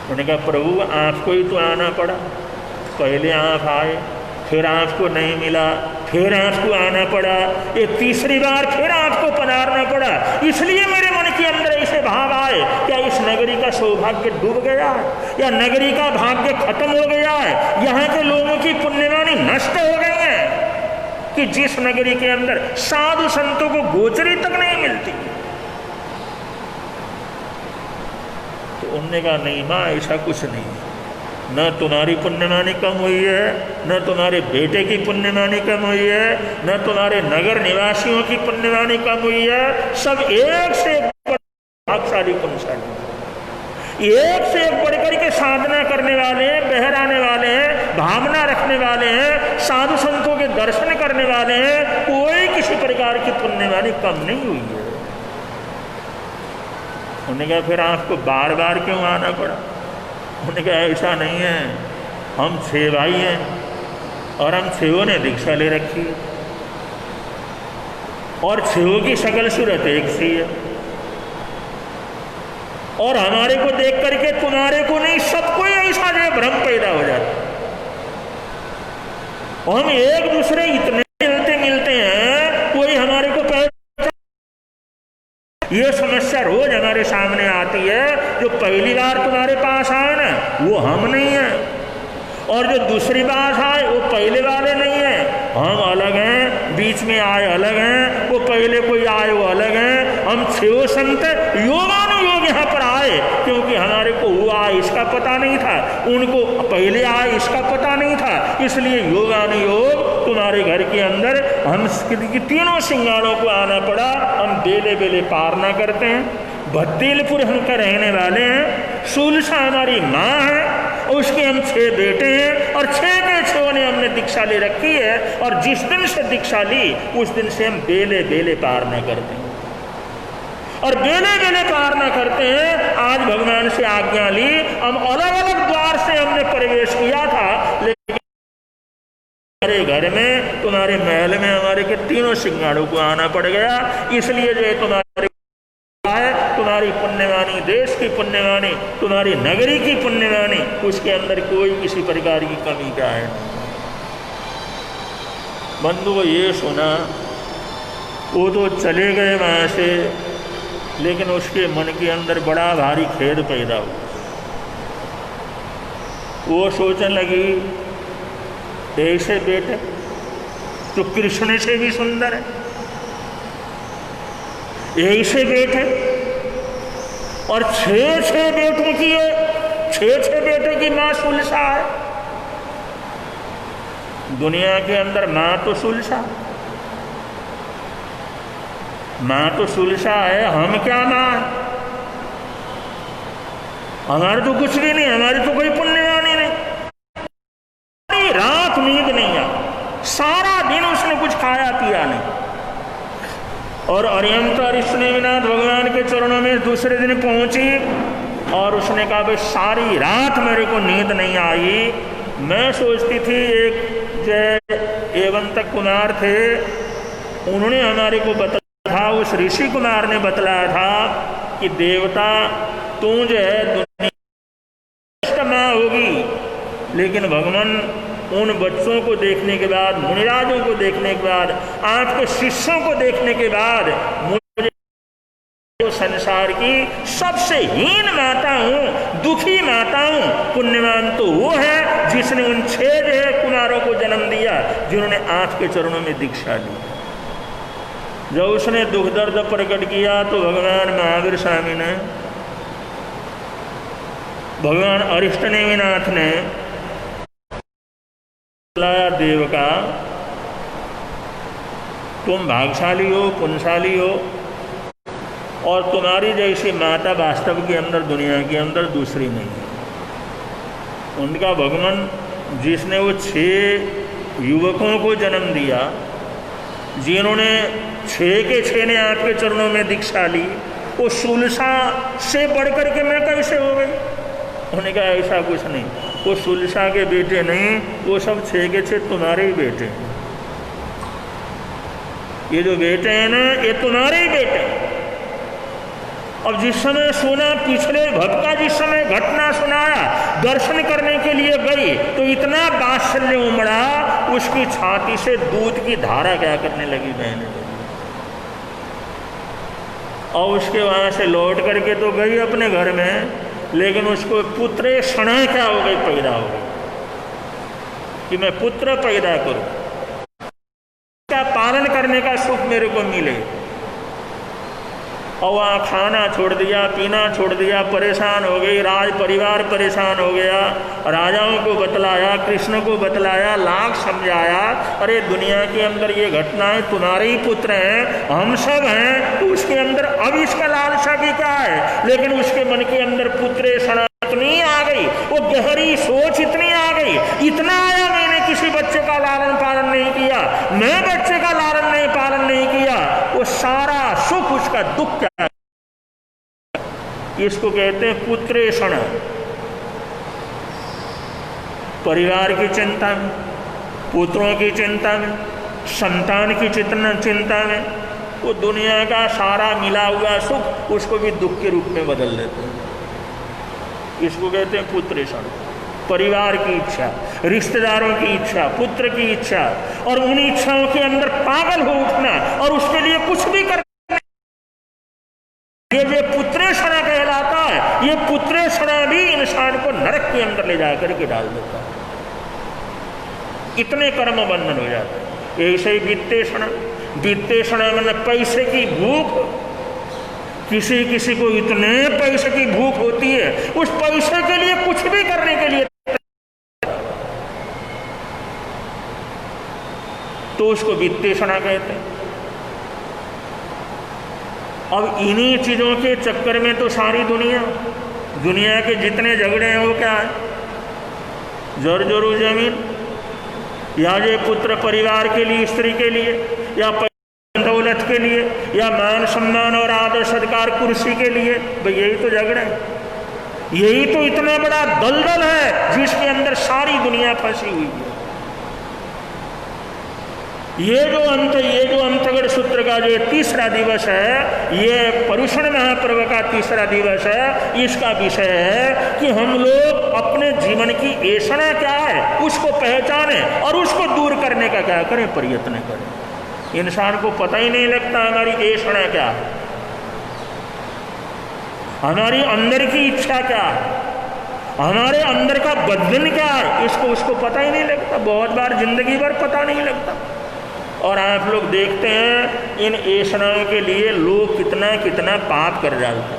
S1: उन्होंने कहा प्रभु आपको ही तो आना पड़ा, पहले आप आए, फिर आपको नहीं मिला, फिर आपको आना पड़ा, ये तीसरी बार फिर आपको पधारना पड़ा, इसलिए मेरे मन के अंदर ऐसे भाव आए, क्या इस नगरी का सौभाग्य डूब गया है, या नगरी का भाग्य खत्म हो गया है, यहाँ के लोगों की पुण्यवानी नष्ट हो गई है कि जिस नगरी के अंदर साधु संतों को गोचरी तक नहीं मिलती। तो उनने कहा नहीं माँ, ऐसा कुछ नहीं, न तुम्हारी पुण्यवानी कम हुई है, न तुम्हारे बेटे की पुण्यवानी कम हुई है, न तुम्हारे नगर निवासियों की पुण्यवानी कम हुई है, सब एक से एक भागशाली पुण्यशाली, एक से एक बढ़कर के साधना करने वाले हैं, बहराने वाले हैं, भावना रखने वाले हैं, साधु संतों के दर्शन करने वाले हैं, कोई किसी प्रकार की पुण्यवानी कम नहीं हुई है। उन्होंने कहा फिर आपको बार बार क्यों आना पड़ा। उन्होंने कहा ऐसा नहीं है, हम 6 भाई हैं और हम 6 ने दीक्षा ले रखी है और 6 की शकल सूरत एक सी है, और हमारे को देख करके तुम्हारे को नहीं, सबको ऐसा जो भ्रम पैदा हो जाता। हम एक दूसरे इतने मिलते हैं, कोई हमारे को ये समस्या रोज हमारे सामने आती है। जो पहली बार तुम्हारे पास आए ना, वो हम नहीं है, और जो दूसरी बार आए वो पहले वाले नहीं है, हम अलग हैं, बीच में आए अलग हैं, वो पहले कोई आए वो अलग हैं। हम 6 संत योगानुयोग यहाँ पर आए, क्योंकि हमारे को हुआ इसका पता नहीं था, उनको पहले आए इसका पता नहीं था, इसलिए योगानुयोग तुम्हारे घर के अंदर हम तीनों सिंगाड़ों को आना पड़ा। हम बेले बेले पार ना करते हैं। भद्दीलपुर हम का रहने वाले हैं, सुलसा हमारी माँ है, उसके हम 6 बेटे हैं, और 6 के 6 ने हमने दीक्षा ले रखी है, और जिस दिन से दीक्षा ली उस दिन से हम बेले बेले पार ना करते हैं, और बेले बेले पार ना करते हैं। आज भगवान से आज्ञा ली, हम अलग अलग द्वार से हमने प्रवेश किया था, लेकिन हमारे घर में, तुम्हारे महल में हमारे के तीनों सिंगाड़ों को आना पड़ गया। इसलिए जो है तुम्हारी पुण्यवानी, देश की पुण्यवानी, तुम्हारी नगरी की पुण्यवानी, उसके अंदर कोई किसी प्रकार की कमी का है। बंधु ये सुना, वो तो चले गए वहाँ से, लेकिन उसके मन के अंदर बड़ा भारी खेद पैदा हुआ। वो सोचने लगी, ऐसे बेटे तो कृष्ण से भी सुंदर है, ऐसे बेटे, और 6 बेटों की है, 6 बेटे की माँ सुलसा है। दुनिया के अंदर माँ तो सुलसा, माँ तो सुलसा है, हम क्या माँ, हमारे तो कुछ भी नहीं, हमारी तो कोई पुण्यवानी नहीं। रात नींद नहीं आई, सारा दिन उसने कुछ खाया पिया नहीं, और अरिहंत अरिष्टनेमिनाथ भगवान के चरणों में दूसरे दिन पहुंची और उसने कहा भाई सारी रात मेरे को नींद नहीं आई। मैं सोचती थी एक एवंतक कुमार थे, उन्होंने हमारे को बताया था, उस ऋषि कुमार ने बतलाया था कि देवता तू जो है दुनिया माँ होगी। लेकिन भगवान उन बच्चों को देखने के बाद, मुनिराजों को देखने के बाद, आपके शिष्यों को देखने के बाद मुझे संसार की सबसे हीन माता हूँ, दुखी माता हूँ। पुण्यवान तो वो है जिसने उन 6 कुमारों को जन्म दिया जिन्होंने आपके चरणों में दीक्षा ली। जब उसने दुख दर्द प्रकट किया तो भगवान महावीर स्वामी ने, भगवान अरिष्टनेमिनाथ ने बुलाया देव का, तुम भाग्यशाली हो, पुण्यशाली हो और तुम्हारी जैसी माता वास्तव के अंदर दुनिया के अंदर दूसरी नहीं है। उनका भगवान जिसने वो 6 युवकों को जन्म दिया, जिन्होंने 6 के 6 ने आपके चरणों में दीक्षा ली, वो सुलसा से बढ़कर के मैं कैसे हो गई? उन्होंने कहा ऐसा कुछ नहीं, वो सुलसा के बेटे नहीं, वो सब 6 के 6 तुम्हारे ही बेटे हैं। ये जो बेटे हैं ना, ये तुम्हारे ही बेटे हैं। अब जिस समय सुना, पिछले भक्त का जिस समय घटना सुनाया, दर्शन करने के लिए गई तो इतना वात्सल्य उमड़ा, उसकी छाती से दूध की धारा क्या करने लगी बहने। और उसके वहां से लौट करके तो गई अपने घर में, लेकिन उसको पुत्र क्षण क्या हो गई, पैदा हो गई कि मैं पुत्र पैदा करूं, क्या पालन करने का सुख मेरे को मिले। और वहाँ खाना छोड़ दिया, पीना छोड़ दिया, परेशान हो गई, राज परिवार परेशान हो गया। राजाओं को बतलाया, कृष्ण को बतलाया, लाख समझाया, अरे दुनिया के अंदर ये घटनाएं तुम्हारे ही पुत्र हैं, हम सब हैं, तो उसके अंदर अब इसका लालसा की क्या है। लेकिन उसके मन के अंदर पुत्र क्षण इतनी आ गई, वो गहरी सोच इतनी आ गई, इतना आया, मैंने किसी बच्चे का लालन पालन नहीं किया, मैं बच्चे का लालन नहीं पालन नहीं किया, वो सारा सुख उसका दुख क्या है। इसको कहते हैं पुत्रेषण। परिवार की चिंता में, पुत्रों की चिंता में, संतान की चिंता में, वो दुनिया का सारा मिला हुआ सुख उसको भी दुख के रूप में बदल देते हैं। इसको कहते हैं पुत्रेषण। परिवार की इच्छा, रिश्तेदारों की इच्छा, पुत्र की इच्छा, और उन इच्छाओं के अंदर पागल हो उठना और उसके लिए कुछ भी करना, ये पुत्रेषण कहलाता है। ये पुत्रेषण भी इंसान को नरक के अंदर ले जाकर के डाल देता है, इतने कर्म बंधन हो जाते हैं। ऐसे ही वित्तेषण। वित्तेषण मतलब पैसे की भूख। किसी किसी को इतने पैसे की भूख होती है, उस पैसे के लिए कुछ भी करने के लिए, तो उसको वित्तेषणा कहते हैं। अब इन्हीं चीजों के चक्कर में तो सारी दुनिया के जितने झगड़े हैं वो क्या है, जर जमीन, या ये पुत्र परिवार के लिए, स्त्री के लिए, या दौलत के लिए, या मान सम्मान और आदर सत्कार कुर्सी के लिए। भाई यही तो झगड़ा है, यही तो इतना बड़ा दलदल है जिसके अंदर सारी दुनिया फंसी हुई है। ये जो अंतगढ़ सूत्र का जो तीसरा दिवस है, ये पर्युषण महापर्व का तीसरा दिवस है। इसका विषय है कि हम लोग अपने जीवन की ऐषणा क्या है उसको पहचाने और उसको दूर करने का क्या करें, प्रयत्न करें। इंसान को पता ही नहीं लगता हमारी ऐषणा क्या है, हमारी अंदर की इच्छा क्या है, हमारे अंदर का बंधन क्या है, इसको उसको पता ही नहीं लगता। बहुत बार जिंदगी भर पता नहीं लगता। और आप लोग देखते हैं इन ऐषणाओं के लिए लोग कितना कितना पाप कर जाते हैं।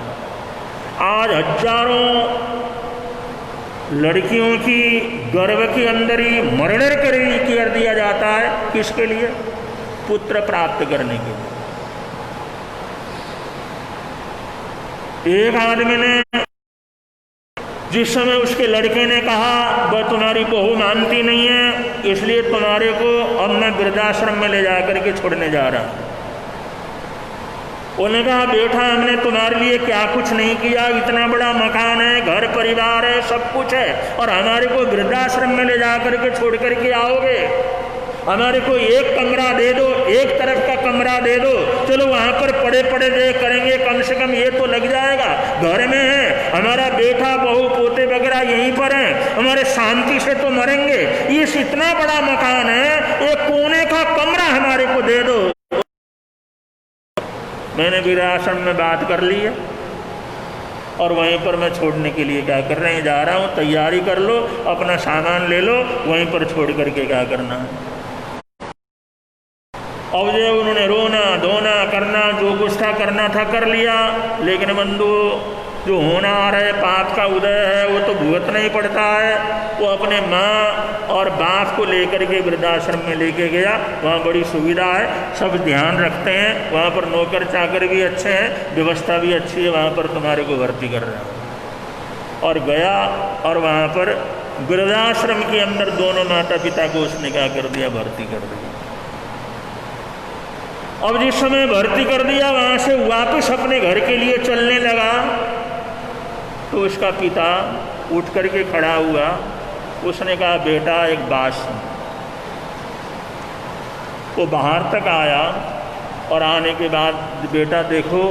S1: आज हजारों लड़कियों की गर्भ के अंदर ही मर्डर कर दिया जाता है। किसके लिए? पुत्र प्राप्त करने के लिए। एक आदमी ने, जिस समय उसके लड़के ने कहा वह तुम्हारी बहू मानती नहीं है, इसलिए तुम्हारे को अब मैं वृद्धाश्रम में ले जाकर के छोड़ने जा रहा हूं, उन्होंने कहा बेटा हमने तुम्हारे लिए क्या कुछ नहीं किया, इतना बड़ा मकान है, घर परिवार है, सब कुछ है, और हमारे को वृद्धाश्रम में ले जा करके छोड़ करके आओगे? हमारे को एक कमरा दे दो, एक तरफ का कमरा दे दो, चलो वहाँ पर पड़े पड़े दे करेंगे, कम से कम ये तो लग जाएगा। घर में है हमारा बेटा बहू पोते वगैरह यहीं पर हैं, हमारे शांति से तो मरेंगे। इस इतना बड़ा मकान है, एक कोने का कमरा हमारे को दे दो। मैंने वृद्धाश्रम में बात कर ली है और वहीं पर मैं छोड़ने के लिए क्या कर रहे हैं, जा रहा हूँ, तैयारी कर लो, अपना सामान ले लो, वहीं पर छोड़ करके क्या करना है। अब जो उन्होंने रोना धोना करना, जो कुछ था करना था कर लिया, लेकिन बंधु जो होना आ रहा है पाप का उदय है वो तो भुगतना ही पड़ता है। वो अपने माँ और बाप को लेकर के वृद्धाश्रम में लेके गया, वहाँ बड़ी सुविधा है, सब ध्यान रखते हैं, वहाँ पर नौकर चाकर भी अच्छे हैं, व्यवस्था भी अच्छी है, वहाँ पर तुम्हारे को भर्ती कर रहा है। और गया और वहाँ पर वृद्धाश्रम के अंदर दोनों माता पिता को उसने क्या कर दिया, भर्ती कर दिया। अब जिस समय भर्ती कर दिया वहाँ से वापस अपने घर के लिए चलने लगा तो उसका पिता उठ करके खड़ा हुआ, उसने कहा बेटा एक बात सुन। वो बाहर तक आया और आने के बाद बेटा देखो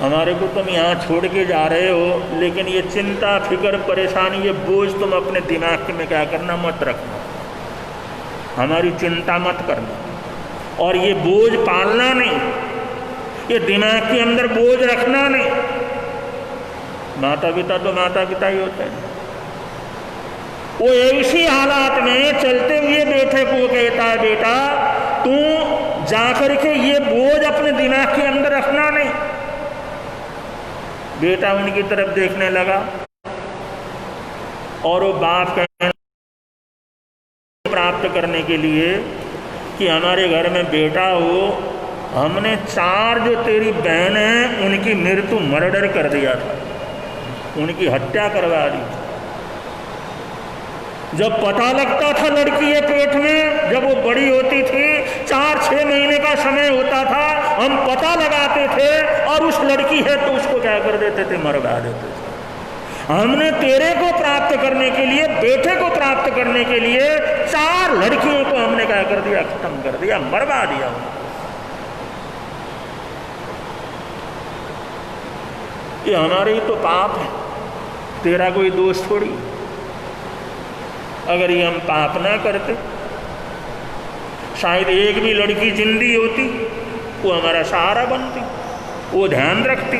S1: हमारे को तुम यहाँ छोड़ के जा रहे हो, लेकिन ये चिंता फिक्र परेशानी ये बोझ तुम अपने दिमाग में क्या करना मत रखना, हमारी चिंता मत करना, और ये बोझ पालना नहीं, ये दिमाग के अंदर बोझ रखना नहीं। माता पिता तो माता पिता ही होते हैं। वो ऐसी हालात में चलते हुए बेटे को कहता है बेटा तू जाकर के ये बोझ अपने दिमाग के अंदर रखना नहीं। बेटा उनकी तरफ देखने लगा और वो बाप कहने प्राप्त करने के लिए कि हमारे घर में बेटा हो, हमने 4 जो तेरी बहन हैं उनकी मृत्यु मर्डर कर दिया था, उनकी हत्या करवा दी। जब पता लगता था लड़की है पेट में, जब वो बड़ी होती थी 4-6 महीने का समय होता था, हम पता लगाते थे और उस लड़की है तो उसको क्या कर देते थे, मरवा देते थे। हमने तेरे को प्राप्त करने के लिए, बेटे को प्राप्त करने के लिए 4 लड़कियों को हमने क्या कर दिया, खत्म कर दिया, मरवा दिया। ये हमारे ही तो पाप है, तेरा कोई दोष थोड़ी। अगर ये हम पाप ना करते, शायद एक भी लड़की जिंदी होती, वो हमारा सहारा बनती, वो ध्यान रखती।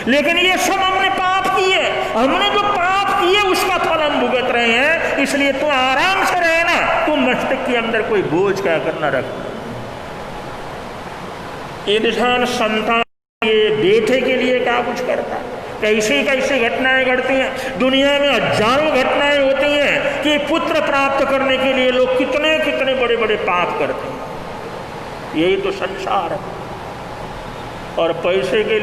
S1: लेकिन ये सब हमने पाप किए, हमने जो पाप किए उसका फल हम भुगत रहे हैं। इसलिए तू आराम से रहना, तू मस्तिष्क के अंदर कोई बोझ क्या करना रखना। इंसान संतान ये बेटे के लिए क्या कुछ करता है, कैसी कैसी घटनाएं घटती हैं। दुनिया में हजारों घटनाएं होती हैं कि पुत्र प्राप्त करने के लिए लोग कितने कितने बड़े बड़े पाप करते हैं। यही तो संसार है। और पैसे के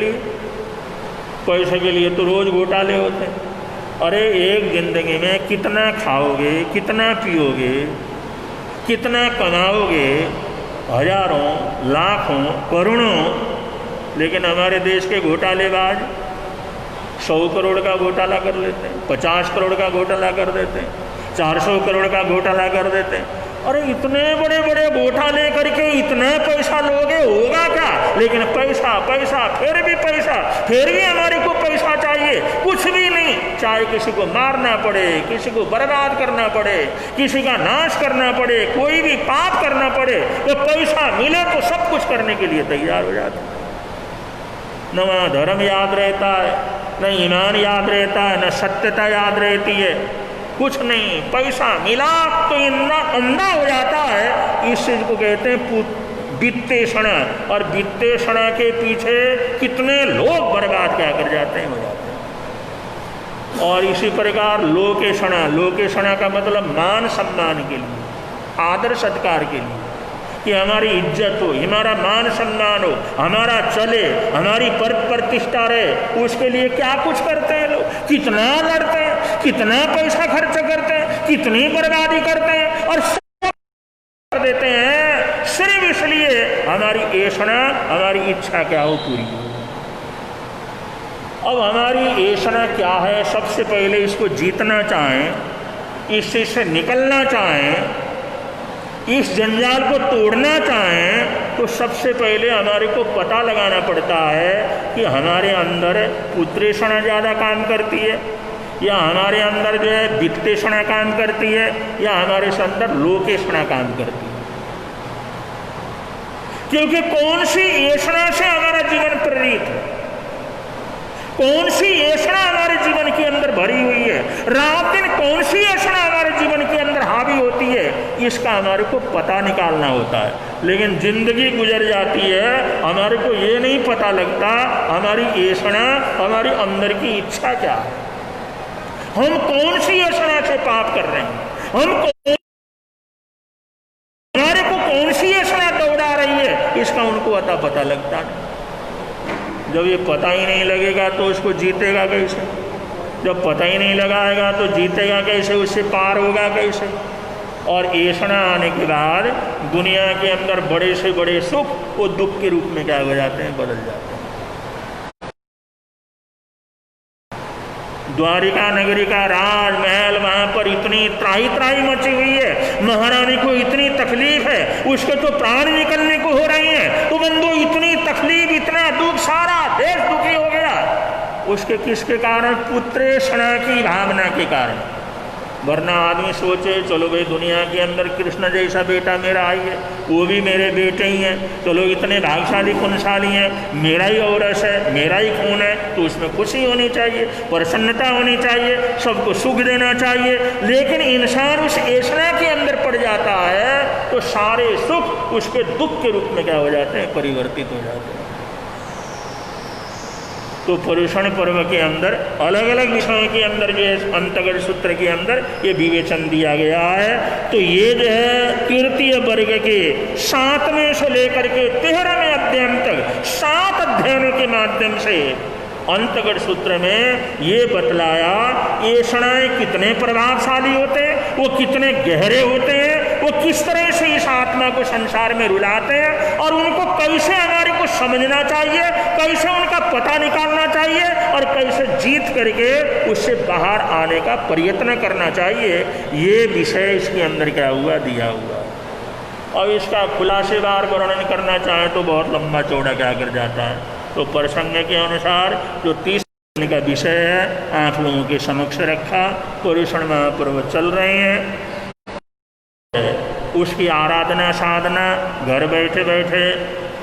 S1: लिए तो रोज घोटाले होते हैं। अरे एक जिंदगी में कितना खाओगे, कितना पियोगे, कितना कमाओगे, हजारों लाखों करोड़ों। लेकिन हमारे देश के घोटालेबाज 100 करोड़ का घोटाला कर लेते हैं, 50 करोड़ का घोटाला कर देते हैं, 400 करोड़ का घोटाला कर देते हैं। अरे इतने बड़े बड़े घोटाले करके इतना पैसा लोगे, होगा क्या? लेकिन पैसा पैसा फिर भी पैसा, फिर भी हमारे को पैसा चाहिए, कुछ भी नहीं। चाहे किसी को मारना पड़े, किसी को बर्बाद करना पड़े, किसी का नाश करना पड़े, कोई भी पाप करना पड़े, तो पैसा मिले तो सब कुछ करने के लिए तैयार हो जाते हैं। न वहाँ धर्म याद रहता है, न ईमान याद रहता है, न सत्यता याद रहती है, कुछ नहीं। पैसा मिला तो इतना अंधा हो जाता है। इस चीज को कहते हैं वित्तेषणा। और वित्तेषणा के पीछे कितने लोग बर्बाद क्या कर जाते हैं, हो जाते हैं। और इसी प्रकार लोकेषणा का मतलब मान सम्मान के लिए, आदर सत्कार के लिए, कि हमारी इज्जत हो, हमारा मान सम्मान हो, हमारा चले, हमारी प्रतिष्ठा रहे, उसके लिए क्या कुछ करते हैं लोग। कितना लड़ते हैं, कितना पैसा खर्च करते हैं, कितनी बर्बादी करते हैं और सब कर देते हैं। सिर्फ इसलिए हमारी ऐषणा, हमारी इच्छा क्या हो पूरी हो। अब हमारी ऐषणा क्या है, सबसे पहले इसको जीतना चाहें, इससे से निकलना चाहें, इस जंजाल को तोड़ना चाहें, तो सबसे पहले हमारे को पता लगाना पड़ता है कि हमारे अंदर पुत्रेषणा ज़्यादा काम करती है, या हमारे अंदर जो है वित्तेषणा काम करती है, या हमारे अंदर लोकेषणा काम करती है। क्योंकि कौन सी ऐषणा से हमारा जीवन प्रेरित है, कौन सी ऐषणा हमारे जीवन के अंदर भरी हुई है, रात दिन कौन सी ऐषणा हमारे जीवन के अंदर हावी होती है, इसका हमारे को पता निकालना होता है। लेकिन जिंदगी गुजर जाती है, हमारे को ये नहीं पता लगता हमारी ऐषणा, हमारी अंदर की इच्छा क्या है, हम कौन सी ऐषणा से पाप कर रहे हैं, हमारे को कौन सी ऐषणा दौड़ा रही है, इसका उनको अता पता लगता नहीं। जब ये पता ही नहीं लगेगा तो उसको जीतेगा कैसे, जब पता ही नहीं लगाएगा तो जीतेगा कैसे, उससे पार होगा कैसे। और ऐषणा आने के बाद दुनिया के अंदर बड़े से बड़े सुख वो दुख के रूप में क्या हो जाते हैं, बदल जाते हैं। द्वारिका नगरी का राजमहल, वहां पर इतनी त्राही त्राही मची हुई है, महारानी को इतनी तकलीफ है, उसके तो प्राण निकलने को हो रहे हैं, तो बंदो इतनी तकलीफ, इतना दुख, सारा देश दुखी हो गया, उसके किसके कारण, पुत्रेषणा की भावना के कारण। वरना आदमी सोचे चलो भाई दुनिया के अंदर कृष्ण जैसा बेटा मेरा आई है, वो भी मेरे बेटे ही हैं, चलो इतने भागशाली पुण्यशाली हैं, मेरा ही औरस है, मेरा ही खून है, तो उसमें खुशी होनी चाहिए, प्रसन्नता होनी चाहिए, सबको सुख देना चाहिए। लेकिन इंसान उस ऐषणा के अंदर पड़ जाता है तो सारे सुख उसके दुख के रूप में क्या हो जाते हैं, परिवर्तित हो जाते हैं। तो पर्युषण पर्व के अंदर अलग अलग विषयों के अंदर जो है अंतगढ़ सूत्र के अंदर ये विवेचन दिया गया है। तो ये जो है तृतीय वर्ग के 7वें से लेकर के 13वें अध्ययन तक 7 अध्ययनों के माध्यम से अंतगढ़ सूत्र में ये बतलाया ऐषणाएं कितने प्रभावशाली होते हैं, वो कितने गहरे होते हैं, वो किस तरह से इस आत्मा को संसार में रुलाते हैं, और उनको कैसे हमारे को समझना चाहिए, कैसे उनका पता निकालना चाहिए, और कैसे जीत करके उससे बाहर आने का प्रयत्न करना चाहिए। ये विषय इसके अंदर क्या हुआ, दिया हुआ। और इसका खुलासेदार वर्णन करना चाहें तो बहुत लंबा चौड़ा क्या कर जाता है। तो प्रसंग के अनुसार जो 30 का विषय है आप लोगों के समक्ष रखा। पर्युषण महापर्व चल रहे हैं, उसकी आराधना साधना घर बैठे बैठे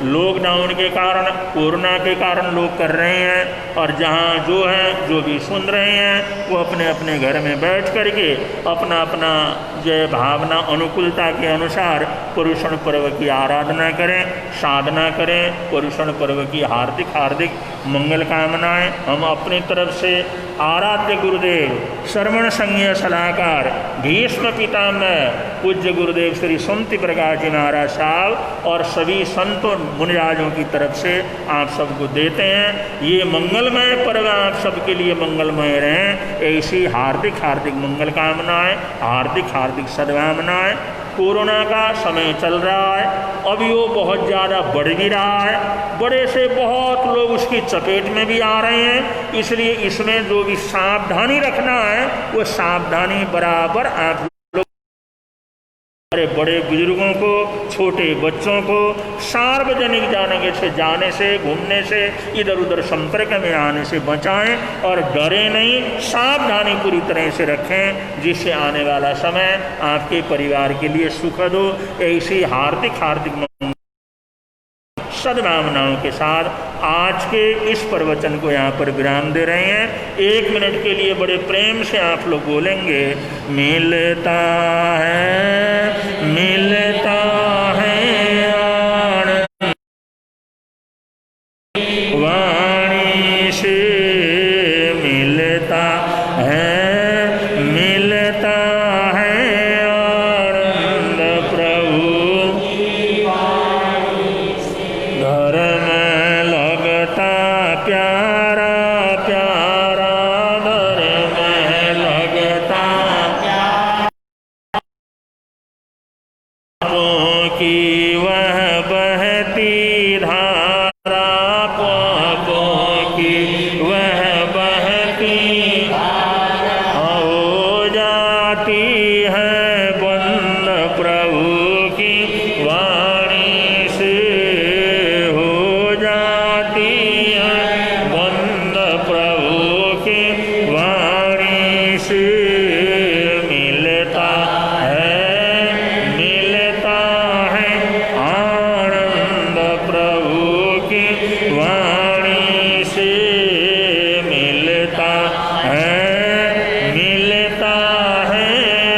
S1: लॉकडाउन के कारण, कोरोना के कारण लोग कर रहे हैं, और जहाँ जो है जो भी सुन रहे हैं वो अपने अपने घर में बैठ करके अपना अपना जो भावना अनुकूलता के अनुसार पर्युषण पर्व की आराधना करें, साधना करें। पर्युषण पर्व की हार्दिक हार्दिक मंगल कामनाएं हम अपनी तरफ से आराध्य गुरुदेव श्रवण संज्ञ सलाहकार भीष्म पितामह पूज्य गुरुदेव श्री सुमति प्रकाश जी महाराज साहब और सभी संतों मुनिराजों की तरफ से आप सबको देते हैं। ये मंगलमय पर्व आप सबके लिए मंगलमय रहें, ऐसी हार्दिक हार्दिक मंगल कामनाएं, हार्दिक हार्दिक सद्भावनाएं। कोरोना का समय चल रहा है, अभी वो बहुत ज़्यादा बढ़ भी रहा है, बड़े से बहुत लोग उसकी चपेट में भी आ रहे हैं। इसलिए इसमें जो भी सावधानी रखना है वो सावधानी बराबर आप बड़े बुजुर्गों को, छोटे बच्चों को सार्वजनिक जाने से घूमने से, इधर उधर संपर्क में आने से बचाएं, और डरे नहीं, सावधानी पूरी तरह से रखें, जिससे आने वाला समय आपके परिवार के लिए सुखद हो। ऐसी हार्दिक हार्दिक सद्भावनाओं के साथ आज के इस प्रवचन को यहाँ पर विराम दे रहे हैं। 1 मिनट के लिए बड़े प्रेम से आप लोग बोलेंगे, मिलता है मिलता है आनंद वाणी से, मिलता है मिलता है आनंद प्रभु घर में लगता प्यारा प्यारा, घर में लगता से मिलता है आनंद प्रभु की वाणी से मिलता है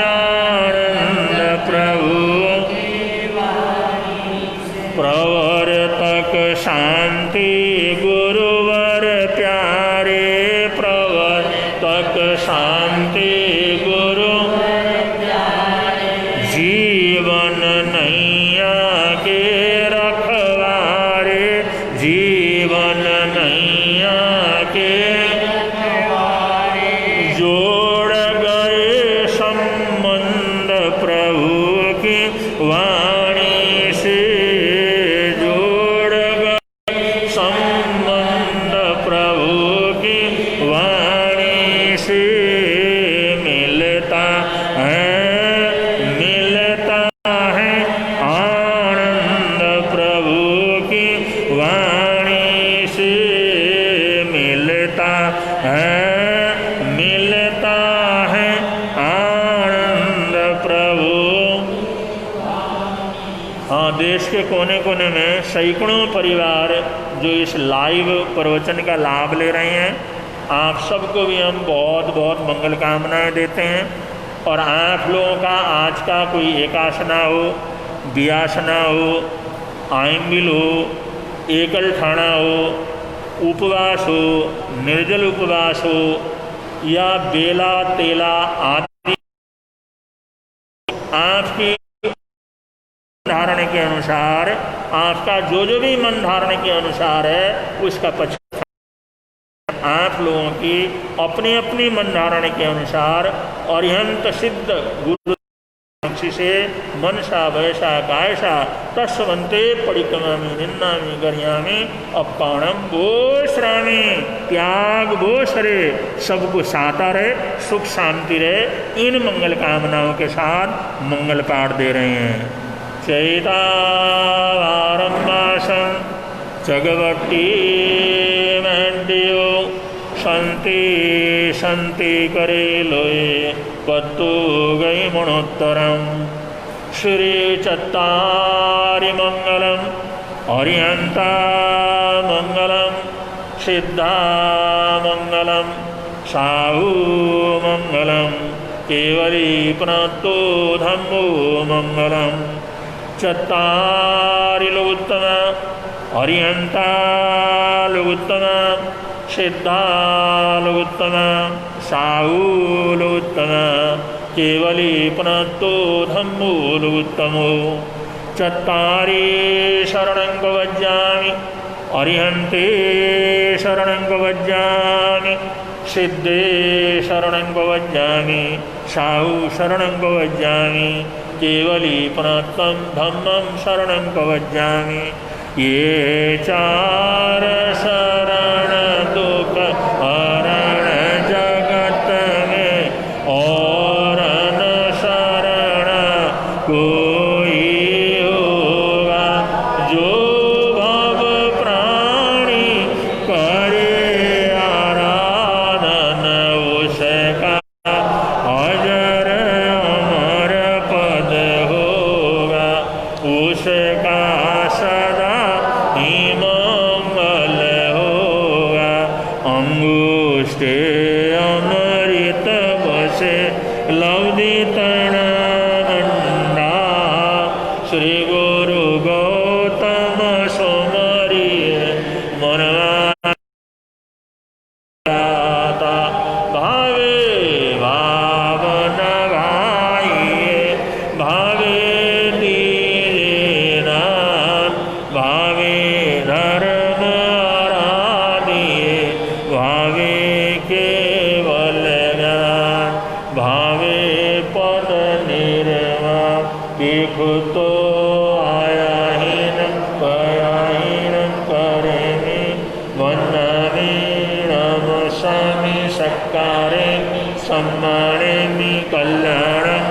S1: आनंद प्रभु प्रवर्तक शांति गुरुवर प्यारे प्रवर्तक शांति गुरु जीवन नैया के रखवारे जीवन नैया के जोड़ गए संबंध प्रभु की वाणी से जोड़ गए संबंध प्रभु की वाणी से मिलता है आनंद प्रभु की वाणी से मिलता है आनंद प्रभु। हाँ, देश के कोने कोने में सैकड़ों परिवार जो इस लाइव प्रवचन का लाभ ले रहे हैं, आप सबको भी हम बहुत बहुत मंगल कामनाएं देते हैं। और आप लोगों का आज का कोई एकासना हो, बियासना हो, आइमिल हो, एकल ठाणा हो, उपवास हो, निर्जल उपवास हो या बेला तेला आदि आपकी धारण के अनुसार, आपका जो भी मन धारण के अनुसार है उसका पक्ष आप लोगों की अपनी अपनी मन धारण के अनुसार अरिहंत सिद्ध गुरु से मनसा वैसा कायसा तस्वंते परिक्रमामि निन्नामि गर्यामि अपाणम वो श्रामी त्याग वो सरे सबको साता रहे, सुख शांति रहे। इन मंगल कामनाओं के साथ मंगल पाठ दे रहे हैं। चैतावारम्बासं जगवट्टी मंडियो शांति शांति करे लोए पत्तु गई मनोत्तरम श्री चत्तारि मंगलम अरिहंता मंगलम सिद्धा मंगलम साहू मंगलम केवली प्रणतो धम्मो मंगलम चत्तारि लोकोत्तम अरिहंता लोकोत्तम सिद्धा लोकोत्तम साहू लोकोत्तम केवली प्रणतो धम्मो लोकोत्तमो चत्तारि शरणं गवज्जामि अरिहन्ते शरणं गवज्जामि सिद्धे शरणं गवज्जामि साहू शरणं गवज्जामि केवली प्रणतं धम्मं शरणं गवज्जामि। ये चार शरण दुख हरण जगत में और न शरण कोई होगा। जो भव प्राणी करे आराधन उसका अजर अमर पद होगा। उसका सदा ही मंगल होगा। अंगुष्ठे अमृत बसे लवदी तणा मंडा श्री गुरु गौतम सोमरिय मनवाता भावे भावन भाइये भावे दीना भावे धर्म आराधिये भावे केवल ज्ञान भावे पद निर्वाण तो आया हीनम करेमि वन्नामि नमस्सामि सत्कारेमि सम्मानेमि कल्याणं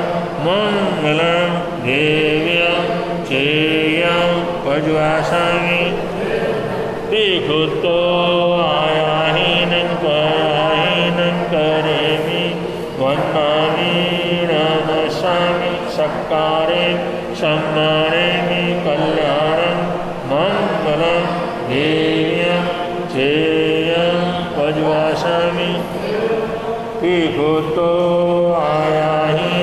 S1: मंगलं देव्यं चेयं पज्वासामि तो आया हीनं करेमि सत्कारे सम्मानेमि कल्याणं मङ्गलं देव्यं चेयं वज्वासामि पिहुतो आयाहि